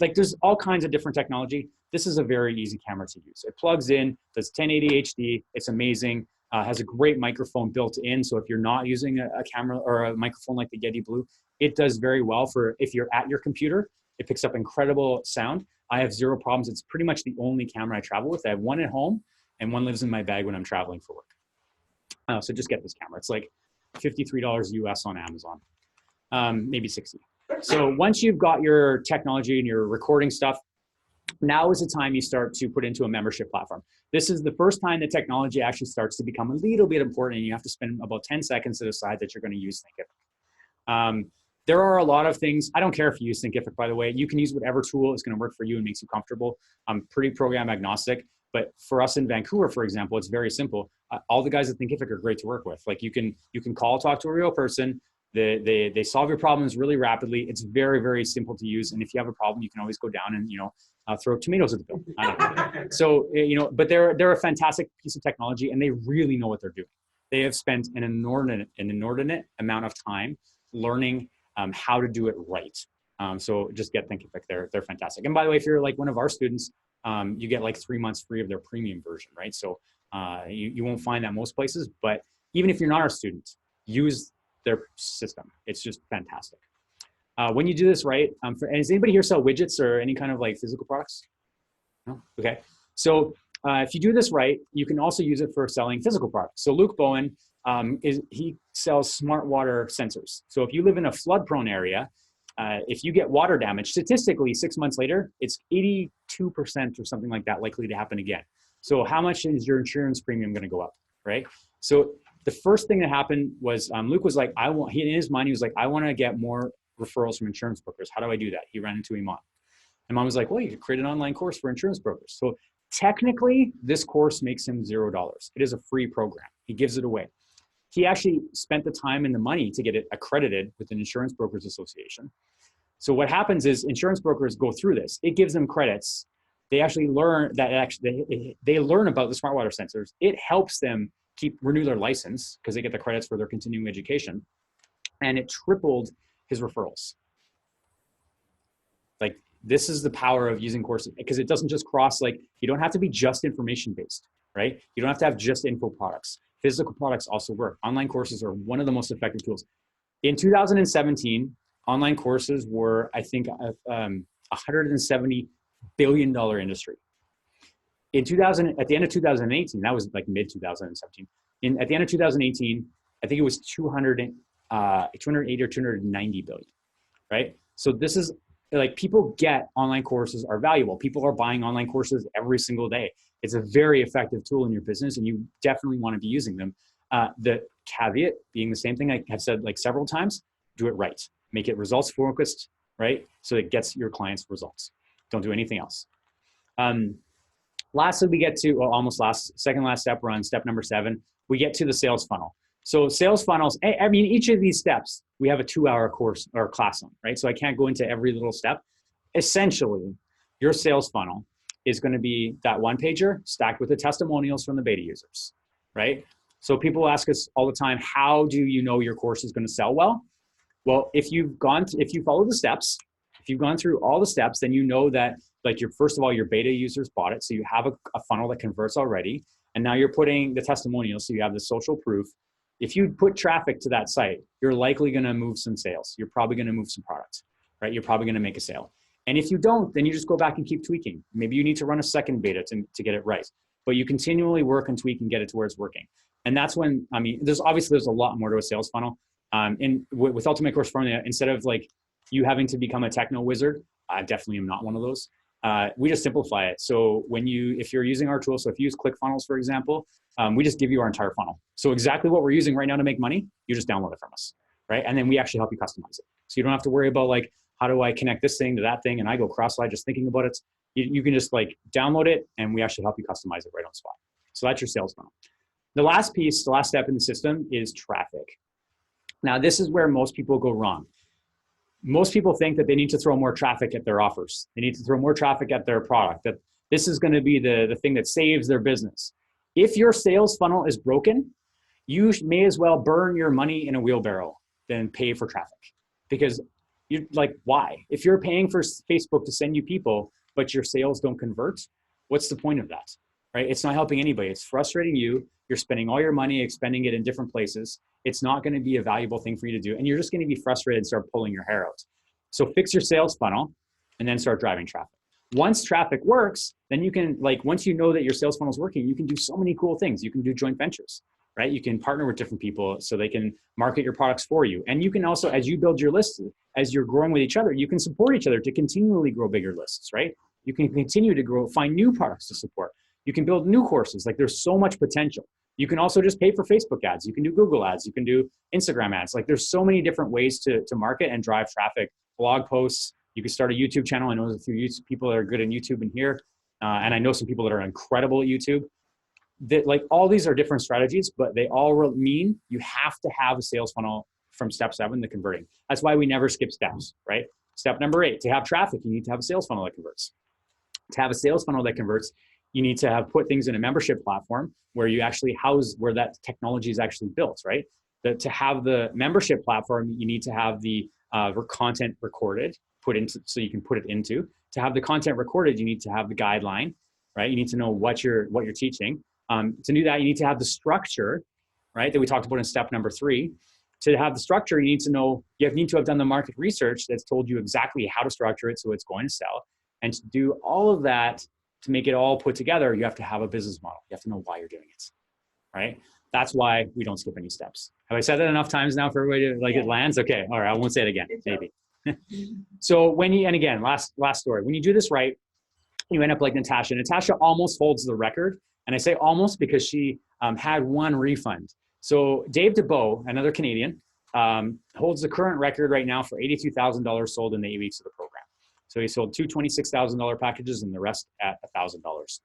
Like there's all kinds of different technology. This is a very easy camera to use. It plugs in, does 1080 HD. It's amazing. Has a great microphone built in. So if you're not using a camera or a microphone like the Yeti Blue, it does very well for if you're at your computer. It picks up incredible sound. I have zero problems. It's pretty much the only camera I travel with. I have one at home and one lives in my bag when I'm traveling for work. So just get this camera. It's like $53 US on Amazon, maybe 60. So once you've got your technology and your recording stuff, now is the time you start to put into a membership platform. This is the first time the technology actually starts to become a little bit important, and you have to spend about 10 seconds to decide that you're going to use Thinkific. There are a lot of things. I don't care if you use Thinkific, by the way. You can use whatever tool is going to work for you and makes you comfortable. I'm pretty program agnostic, but for us in Vancouver, for example, it's very simple. All the guys at Thinkific are great to work with. Like you can talk to a real person. They solve your problems really rapidly. It's very, very simple to use. And if you have a problem, you can always go down and throw tomatoes at the bill. I don't know. So but they're a fantastic piece of technology, and they really know what they're doing. They have spent an inordinate amount of time learning how to do it right. So just get Thinkific. They're fantastic. And by the way, if you're like one of our students, you get like 3 months free of their premium version, right? So you won't find that most places, but even if you're not a student, use their system. It's just fantastic. When you do this right, does anybody here sell widgets or any kind of like physical products? No? Okay. So if you do this right, you can also use it for selling physical products. So Luke Bowen is he sells smart water sensors. So if you live in a flood prone area, if you get water damage, statistically 6 months later, it's 82% or something like that likely to happen again. So how much is your insurance premium going to go up, right? So the first thing that happened was Luke was like, in his mind, he was like, I want to get more referrals from insurance brokers. How do I do that? He ran into Iman. Iman was like, well, you could create an online course for insurance brokers. So technically, this course makes him $0. It is a free program. He gives it away. He actually spent the time and the money to get it accredited with an Insurance Brokers Association. So what happens is insurance brokers go through this. It gives them credits. They actually learn that they learn about the smart water sensors. It helps them renew their license because they get the credits for their continuing education. And it tripled his referrals. Like, this is the power of using courses, because it doesn't just cross, like, you don't have to be just information based, right? You don't have to have just info products. Physical products also work. Online courses are one of the most effective tools. In 2017, online courses were, I think, $170 billion industry. At the end of 2018, that was like mid 2017. At the end of 2018, I think it was 280 or 290 billion, right? So this is like, people get online courses are valuable. People are buying online courses every single day. It's a very effective tool in your business, and you definitely want to be using them. The caveat being the same thing I have said like several times: do it right. Make it results focused, right? So it gets your clients results. Don't do anything else. Lastly, we get to, second last step, we're on step number 7. We get to the sales funnel. So sales funnels, I mean, each of these steps, we have a 2-hour course or class on, right? So I can't go into every little step. Essentially, your sales funnel is going to be that one pager stacked with the testimonials from the beta users, right? So people ask us all the time, how do you know your course is going to sell well? Well, if you follow the steps, if you've gone through all the steps, then you know that, like, first of all, your beta users bought it. So you have a funnel that converts already. And now you're putting the testimonials. So you have the social proof. If you put traffic to that site, you're likely going to move some sales. You're probably going to move some products, right? You're probably going to make a sale. And if you don't, then you just go back and keep tweaking. Maybe you need to run a second beta to get it right. But you continually work and tweak and get it to where it's working. And that's when, I mean, there's a lot more to a sales funnel. And with Ultimate Course Formula, instead of like you having to become a techno wizard, I definitely am not one of those. We just simplify it. So if you're using our tool, so if you use ClickFunnels, for example, we just give you our entire funnel. So exactly what we're using right now to make money, you just download it from us, right? And then we actually help you customize it. So you don't have to worry about like, how do I connect this thing to that thing? And I go cross-eyed just thinking about it. You can just like download it, and we actually help you customize it right on the spot. So that's your sales funnel. The last step in the system is traffic. Now, this is where most people go wrong. Most people think that they need to throw more traffic at their offers. They need to throw more traffic at their product, that this is going to be the thing that saves their business. If your sales funnel is broken, you may as well burn your money in a wheelbarrow than pay for traffic. Because why? If you're paying for Facebook to send you people, but your sales don't convert, what's the point of that, right? It's not helping anybody. It's frustrating you. You're spending all your money, expending it in different places. It's not going to be a valuable thing for you to do. And you're just going to be frustrated and start pulling your hair out. So fix your sales funnel and then start driving traffic. Once traffic works, then you can, once you know that your sales funnel is working, you can do so many cool things. You can do joint ventures, right? You can partner with different people so they can market your products for you. And you can also, as you build your list, as you're growing with each other, you can support each other to continually grow bigger lists, right? You can continue to grow, find new products to support. You can build new courses. Like, there's so much potential. You can also just pay for Facebook ads. You can do Google ads. You can do Instagram ads. Like, there's so many different ways to market and drive traffic. Blog posts. You can start a YouTube channel. I know there's a few people that are good at YouTube in here. And I know some people that are incredible at YouTube. All these are different strategies, but they all mean you have to have a sales funnel from step 7, the converting. That's why we never skip steps, right? Step number 8, to have traffic, you need to have a sales funnel that converts. To have a sales funnel that converts, you need to have put things in a membership platform where you actually house where that technology is actually built, right? To have the membership platform, you need to have the content recorded, so you can put it into. To have the content recorded, you need to have the guideline, right? You need to know what you're teaching. To do that, you need to have the structure, right? That we talked about in step number 3. To have the structure, you need to have done the market research that's told you exactly how to structure it so it's going to sell. And to do all of that, to make it all put together, you have to have a business model. You have to know why you're doing it, right? That's why we don't skip any steps. Have I said that enough times now for everybody to, like, it lands? Okay, all right, I won't say it again, maybe. So when you, and again, last story, when you do this right, you end up like Natasha. Natasha almost holds the record. And I say almost because she had one refund. So Dave DeBow, another Canadian, holds the current record right now for $82,000 sold in the 8 weeks of the program. So he sold two $26,000 packages and the rest at $1,000.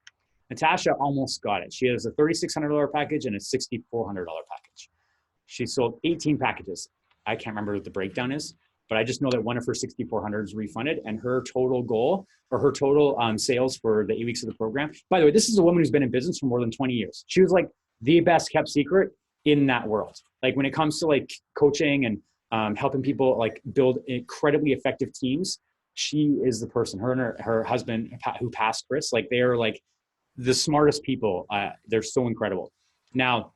Natasha almost got it. She has a $3,600 package and a $6,400 package. She sold 18 packages. I can't remember what the breakdown is, but I just know that one of her 6,400 is refunded, and her total goal, or her total sales for the 8 weeks of the program. By the way, this is a woman who's been in business for more than 20 years. She was like the best kept secret in that world. Like when it comes to like coaching and helping people like build incredibly effective teams, she is the person. Her and her husband, who passed, Chris, like they are like the smartest people. They're so incredible. Now,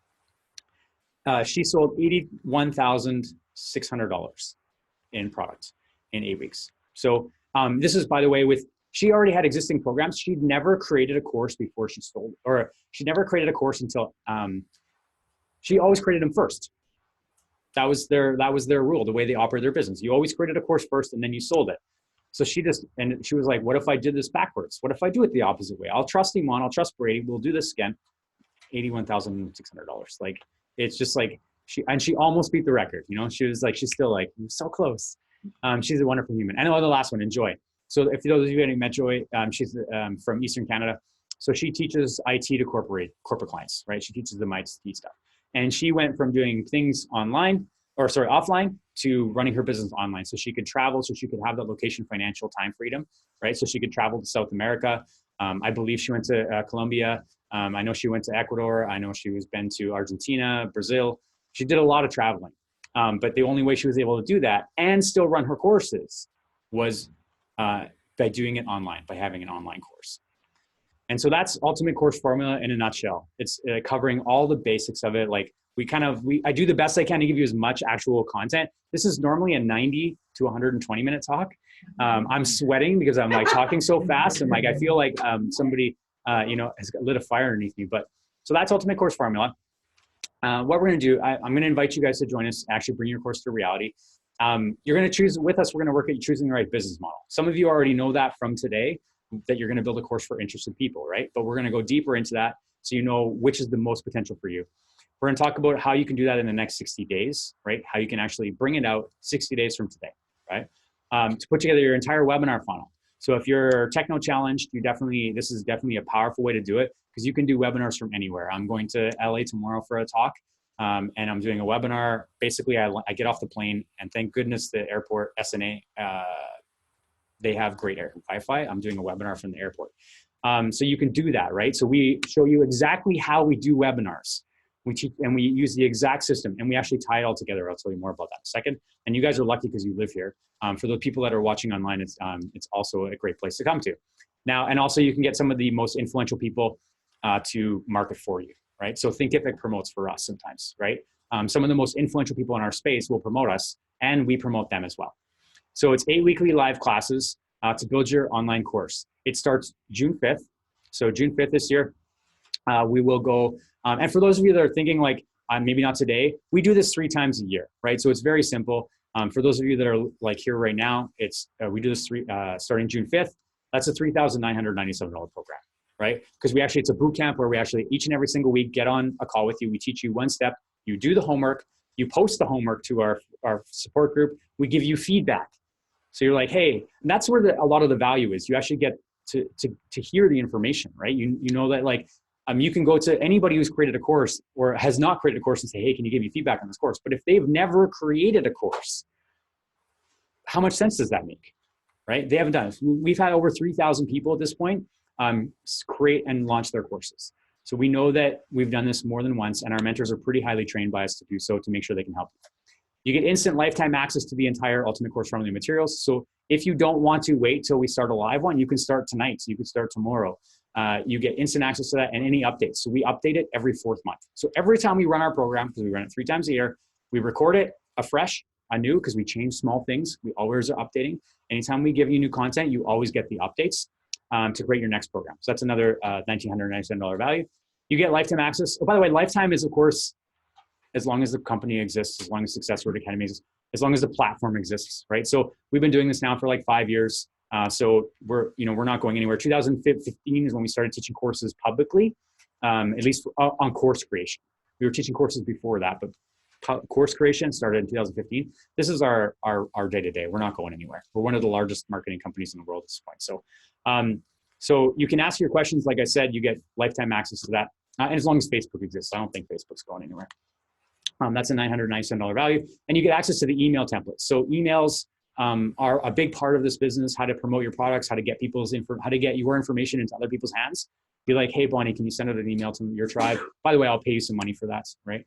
she sold $81,600 in product in 8 weeks. So this is, by the way, she already had existing programs. She'd never created a course before she sold, or she never created a course until, she always created them first. That was their rule, the way they operate their business. You always created a course first and then you sold it. So she was like, what if I did this backwards? What if I do it the opposite way? I'll trust Iman, I'll trust Brady, we'll do this again. $81,600. Like, it's just like, she almost beat the record. You know, she's still like, you're so close. She's a wonderful human. And the last one, Joy. So if those of you haven't met Joy, she's from Eastern Canada. So she teaches IT to corporate clients, right? She teaches them IT stuff. And she went from doing things offline to running her business online. So she could travel, so she could have that location financial time freedom, right? So she could travel to South America. I believe she went to Colombia. I know she went to Ecuador. I know she's been to Argentina, Brazil. She did a lot of traveling. But the only way she was able to do that and still run her courses was by doing it online, by having an online course. And so that's Ultimate Course Formula in a nutshell. It's covering all the basics of it. Like I do the best I can to give you as much actual content. This is normally a 90 to 120 minute talk. I'm sweating because I'm like talking so fast, and like I feel like somebody has lit a fire underneath me. But so that's Ultimate Course Formula. What we're going to do, I'm going to invite you guys to join us, actually bring your course to reality. You're going to choose with us. We're going to work at choosing the right business model. Some of you already know that from today, that you're going to build a course for interested people, right? But we're going to go deeper into that so you know which is the most potential for you. We're going to talk about how you can do that in the next 60 days, right? How you can actually bring it out 60 days from today, right? To put together your entire webinar funnel. So if you're techno challenged, this is definitely a powerful way to do it, because you can do webinars from anywhere. I'm going to LA tomorrow for a talk, and I'm doing a webinar. Basically, I get off the plane, and thank goodness the airport, SNA, they have great Wi-Fi. I'm doing a webinar from the airport. So you can do that, right? So we show you exactly how we do webinars. We teach, and we use the exact system, and we actually tie it all together. I'll tell you more about that in a second. And you guys are lucky because you live here. For the people that are watching online, it's also a great place to come to. Now, and also you can get some of the most influential people to market for you, right? So Thinkific promotes for us sometimes, right? Some of the most influential people in our space will promote us, and we promote them as well. So it's 8 weekly live classes to build your online course. It starts June 5th. So June 5th this year, we will go. And for those of you that are thinking like, maybe not today, we do this 3 times a year, right? So it's very simple. For those of you that are like here right now, we do this starting June 5th. That's a $3,997 program, right? Because it's a boot camp where we actually each and every single week get on a call with you. We teach you one step. You do the homework. You post the homework to our support group. We give you feedback. So you're like, hey, and that's where a lot of the value is. You actually get to hear the information, right? You know that like, you can go to anybody who's created a course or has not created a course and say, hey, can you give me feedback on this course? But if they've never created a course, how much sense does that make, right? They haven't done it. We've had over 3,000 people at this point create and launch their courses. So we know that we've done this more than once, and our mentors are pretty highly trained by us to do so to make sure they can help you. You get instant lifetime access to the entire Ultimate Course Formula materials. So if you don't want to wait till we start a live one, you can start tonight. So you can start tomorrow. You get instant access to that and any updates. So we update it every 4th month. So every time we run our program, because we run it 3 times a year, we record it afresh, anew, because we change small things. We always are updating. Anytime we give you new content, you always get the updates to create your next program. So that's another $1,997 value. You get lifetime access. Oh, by the way, lifetime is, of course, as long as the company exists, as long as Success Word Academy exists, as long as the platform exists, right? So we've been doing this now for like 5 years. So we're not going anywhere. 2015 is when we started teaching courses publicly, at least on course creation. We were teaching courses before that, but course creation started in 2015. This is our day-to-day. We're not going anywhere. We're one of the largest marketing companies in the world at this point. So, so you can ask your questions. Like I said, you get lifetime access to that. And as long as Facebook exists, I don't think Facebook's going anywhere. That's a $997 value. And you get access to the email templates. So emails are a big part of this business, how to promote your products, how to get how to get your information into other people's hands. Be like, hey, Bonnie, can you send out an email to your tribe? By the way, I'll pay you some money for that, right?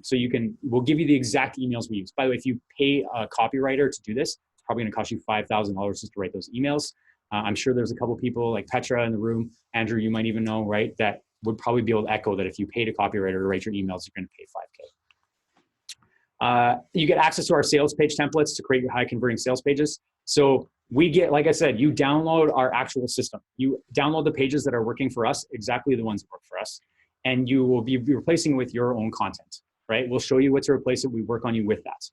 So we'll give you the exact emails we use. By the way, if you pay a copywriter to do this, it's probably gonna cost you $5,000 just to write those emails. I'm sure there's a couple people like Petra in the room, Andrew, you might even know, right? That would probably be able to echo that if you paid a copywriter to write your emails, you're gonna pay $5K. You get access to our sales page templates to create your high converting sales pages. So we get, like I said, you download our actual system. You download the pages that are working for us, exactly the ones that work for us, and you will be replacing it with your own content, right? We'll show you what to replace it. We work on you with that.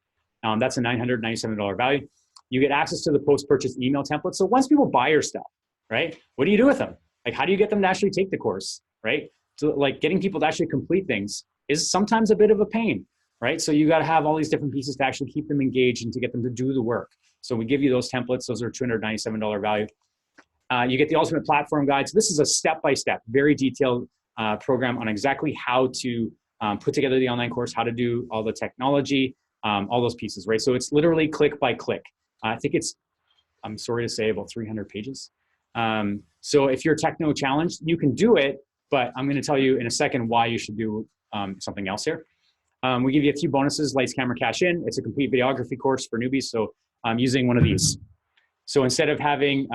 That's a $997 value. You get access to the post-purchase email template. So once people buy your stuff, right? What do you do with them? Like, how do you get them to actually take the course, right? So like getting people to actually complete things is sometimes a bit of a pain, right? So you got to have all these different pieces to actually keep them engaged and to get them to do the work. So we give you those templates. Those are $297 value. You get the ultimate platform guide. So this is a step-by-step, very detailed program on exactly how to put together the online course, how to do all the technology, all those pieces, right? So it's literally click by click. I think it's, I'm sorry to say, about 300 pages. So if you're techno challenged, you can do it, but I'm going to tell you in a second why you should do something else here. We give you a few bonuses: lights, camera, cash in. It's a complete videography course for newbies. So I'm using one of these. So instead of having,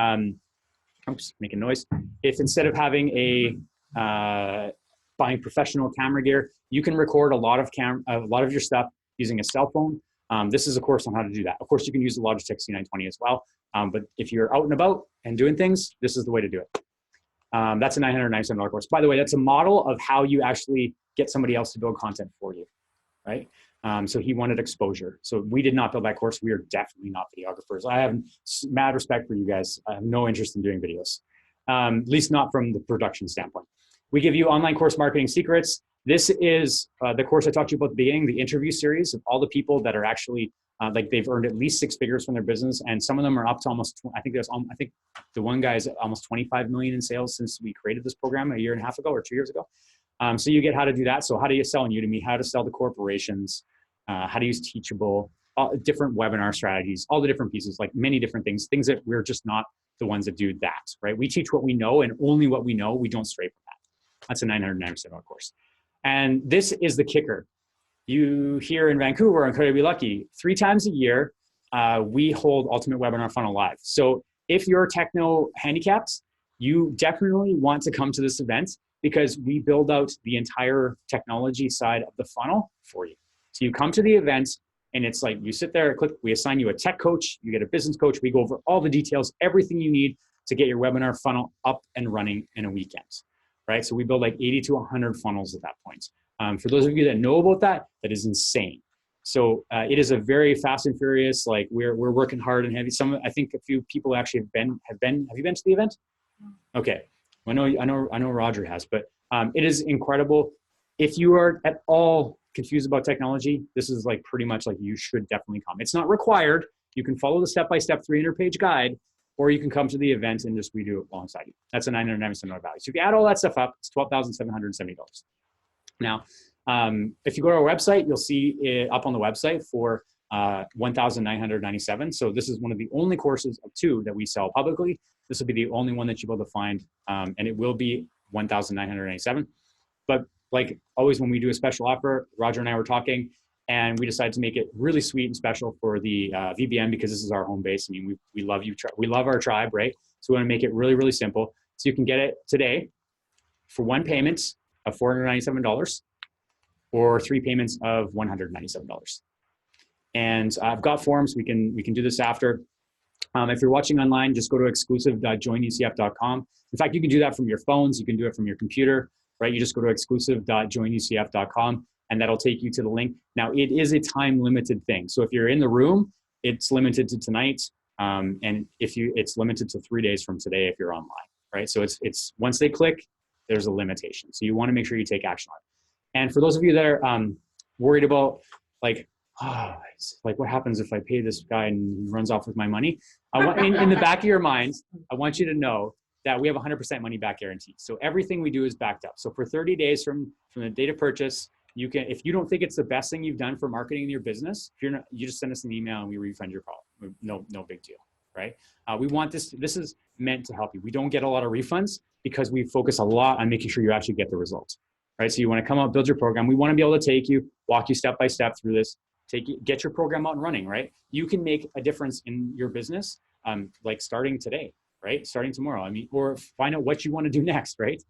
oops, making noise. If instead of having buying professional camera gear, you can record a lot of your stuff using a cell phone. This is a course on how to do that. Of course, you can use the Logitech C920 as well. But if you're out and about and doing things, this is the way to do it. That's a $997 course. By the way, that's a model of how you actually get somebody else to build content for you, right? So he wanted exposure. So we did not build that course. We are definitely not videographers. I have mad respect for you guys. I have no interest in doing videos, at least not from the production standpoint. We give you online course marketing secrets. This is the course I talked to you about at the beginning, the interview series of all the people that are actually like they've earned at least 6 figures from their business, and some of them are up to almost. I think the one guy is almost 25 million in sales since we created this program a year and a half ago or 2 years ago. So you get how to do that. So how do you sell on Udemy? How to sell to corporations? How to use Teachable? Different webinar strategies, all the different pieces, like many different things that we're just not the ones that do that, right? We teach what we know and only what we know. We don't stray from that. That's a $997 course. And this is the kicker. You here in Vancouver are incredibly lucky. 3 times a year, we hold Ultimate Webinar Funnel Live. So if you're techno handicapped, you definitely want to come to this event because we build out the entire technology side of the funnel for you. So you come to the event and it's like you sit there, click, we assign you a tech coach, you get a business coach, we go over all the details, everything you need to get your webinar funnel up and running in a weekend, right? So we build like 80 to 100 funnels at that point. For those of you that know about that, that is insane. So it is a very fast and furious, like we're working hard and heavy. I think a few people actually have you been to the event? Okay. I know Roger has, but it is incredible. If you are at all confused about technology, this is like pretty much like you should definitely come. It's not required. You can follow the step-by-step 300-page guide, or you can come to the event and just we do it alongside you. That's a $997 value. So if you add all that stuff up, it's $12,770. Now, if you go to our website, you'll see it up on the website for $1,997. So this is one of the only courses of 2 that we sell publicly. This will be the only one that you'll be able to find, and it will be $1,997. But like always, when we do a special offer, Roger and I were talking, and we decided to make it really sweet and special for the VBM because this is our home base. I mean, we love you. We love our tribe, right? So we want to make it really, really simple. So you can get it today for 1 payment of $497 or 3 payments of $197. And I've got forms. We can do this after. If you're watching online, just go to exclusive.joinucf.com. In fact, you can do that from your phones. You can do it from your computer, right? You just go to exclusive.joinucf.com and that'll take you to the link. Now, it is a time limited thing. So if you're in the room, it's limited to tonight. And it's limited to 3 days from today if you're online, right? So it's once they click, there's a limitation. So you want to make sure you take action on it. And for those of you that are worried about like what happens if I pay this guy and he runs off with my money? In the back of your mind, I want you to know that we have 100% money back guarantee. So everything we do is backed up. So for 30 days from the date of purchase, you can, if you don't think it's the best thing you've done for marketing in your business, if you're not, you just send us an email and we refund your call. No big deal, right? We want this is meant to help you. We don't get a lot of refunds because we focus a lot on making sure you actually get the results, right? So you want to come out, build your program. We want to be able to take you, walk you step by step through this, get your program out and running, right? You can make a difference in your business, like starting today, right? Starting tomorrow, or find out what you want to do next, right?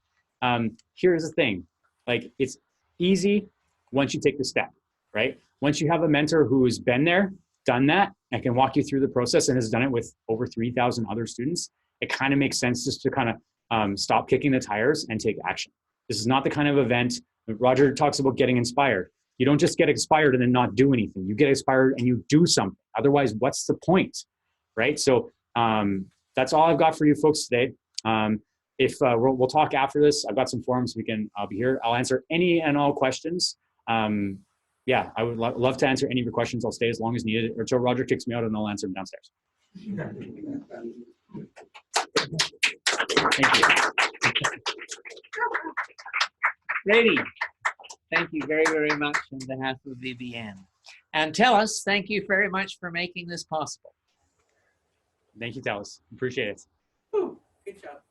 Here's the thing, like it's easy once you take the step, right? Once you have a mentor who's been there, done that, and can walk you through the process and has done it with over 3,000 other students, it kind of makes sense just to kind of stop kicking the tires and take action. This is not the kind of event, Roger talks about getting inspired. You don't just get inspired and then not do anything. You get inspired and you do something. Otherwise, what's the point, right? So that's all I've got for you folks today. We'll talk after this. I've got some forums. I'll be here. I'll answer any and all questions. Yeah, I would love to answer any of your questions. I'll stay as long as needed, or until Roger kicks me out and I'll answer them downstairs. Thank you. Brady, thank you very, very much on behalf of VBN. And Telus, thank you very much for making this possible. Thank you, Telus. Appreciate it. Ooh, good job.